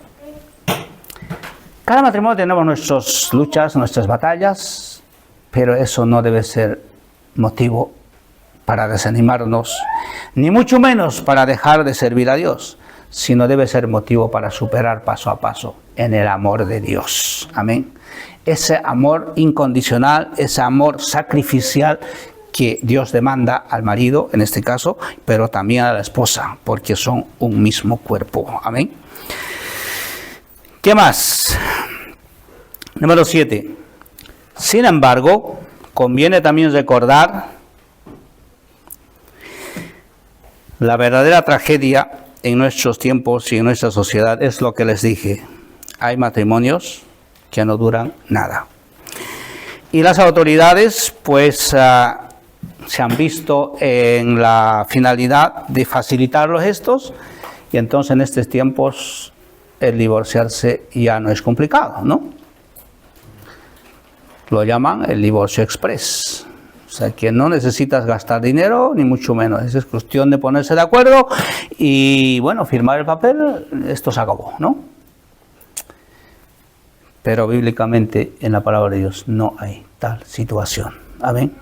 Cada matrimonio tenemos nuestras luchas, nuestras batallas, pero eso no debe ser motivo para desanimarnos, ni mucho menos para dejar de servir a Dios, sino debe ser motivo para superar paso a paso en el amor de Dios. Amén. Ese amor incondicional, ese amor sacrificial que Dios demanda al marido, en este caso, pero también a la esposa, porque son un mismo cuerpo. Amén. ¿Qué más? Número 7. Sin embargo, conviene también recordar la verdadera tragedia en nuestros tiempos y en nuestra sociedad. Es lo que les dije. Hay matrimonios que no duran nada. Y las autoridades, pues, se han visto en la finalidad de facilitar los gestos, y entonces en estos tiempos el divorciarse ya no es complicado, ¿no? Lo llaman el divorcio express. O sea, que no necesitas gastar dinero, ni mucho menos. Es cuestión de ponerse de acuerdo y, bueno, firmar el papel, esto se acabó, ¿no? Pero bíblicamente en la palabra de Dios no hay tal situación. Amén.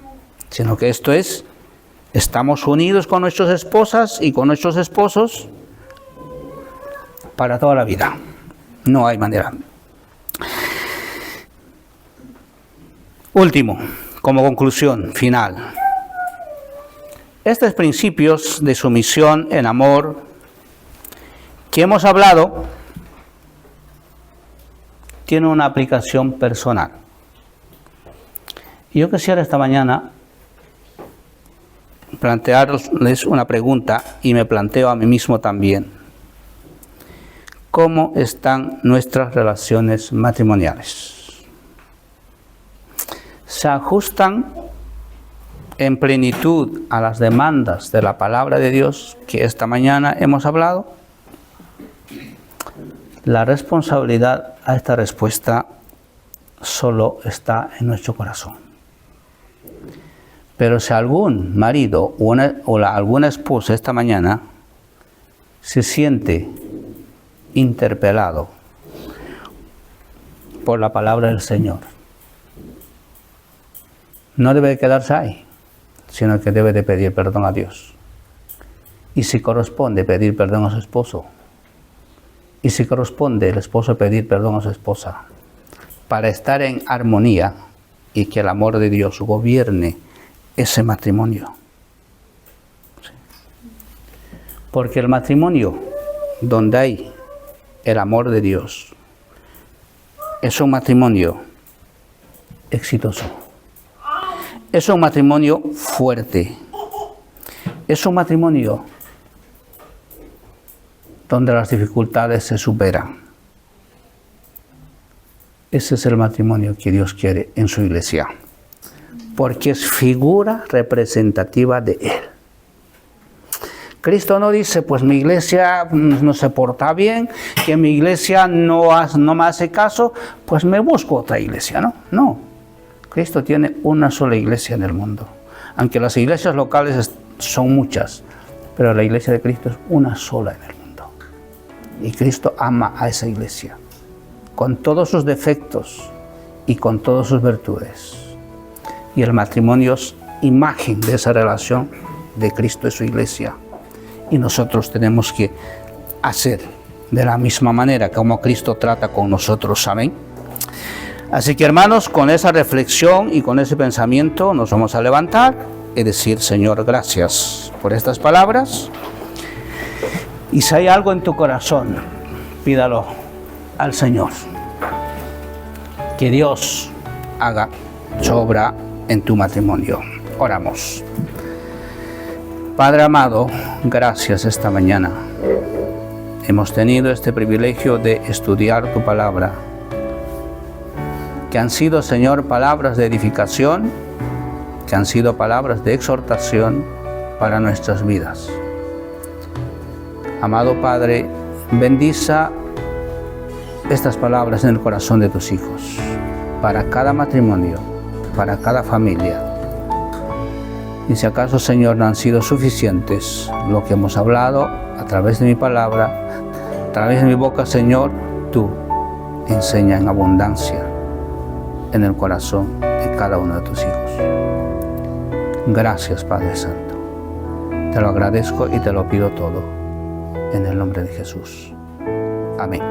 Sino que esto es Estamos unidos con nuestras esposas y con nuestros esposos para toda la vida. No hay manera. Último, como conclusión final. Estos principios de sumisión en amor que hemos hablado tienen una aplicación personal. Yo quisiera esta mañana plantearles una pregunta y me planteo a mí mismo también. ¿Cómo están nuestras relaciones matrimoniales? ¿Se ajustan en plenitud a las demandas de la palabra de Dios que esta mañana hemos hablado? La responsabilidad a esta respuesta solo está en nuestro corazón. Pero si algún marido o alguna esposa esta mañana se siente interpelado por la palabra del Señor, no debe quedarse ahí, sino que debe de pedir perdón a Dios. Y si corresponde pedir perdón a su esposo, y si corresponde el esposo pedir perdón a su esposa, para estar en armonía y que el amor de Dios gobierne ese matrimonio. Porque el matrimonio donde hay el amor de Dios es un matrimonio exitoso. Es un matrimonio fuerte. Es un matrimonio donde las dificultades se superan. Ese es el matrimonio que Dios quiere en su iglesia, porque es figura representativa de Él. Cristo no dice, pues mi iglesia no se porta bien, que mi iglesia no me hace caso, pues me busco otra iglesia, ¿no? No. Cristo tiene una sola iglesia en el mundo. Aunque las iglesias locales son muchas, pero la iglesia de Cristo es una sola en el mundo. Y Cristo ama a esa iglesia, con todos sus defectos y con todas sus virtudes. Y el matrimonio es imagen de esa relación de Cristo y su iglesia. Y nosotros tenemos que hacer de la misma manera como Cristo trata con nosotros. Amén. Así que, hermanos, con esa reflexión y con ese pensamiento nos vamos a levantar y decir: Señor, gracias por estas palabras. Y si hay algo en tu corazón, pídalo al Señor. Que Dios haga su obra en tu matrimonio. Oramos. Padre amado, gracias esta mañana. Hemos tenido este privilegio de estudiar tu palabra, que han sido, Señor, palabras de edificación, que han sido palabras de exhortación para nuestras vidas. Amado Padre, bendiza estas palabras en el corazón de tus hijos, para cada matrimonio, para cada familia. Y si acaso, Señor, no han sido suficientes lo que hemos hablado a través de mi palabra, a través de mi boca, Señor, tú enseña en abundancia en el corazón de cada uno de tus hijos. Gracias, Padre Santo. Te lo agradezco y te lo pido todo en el nombre de Jesús. Amén.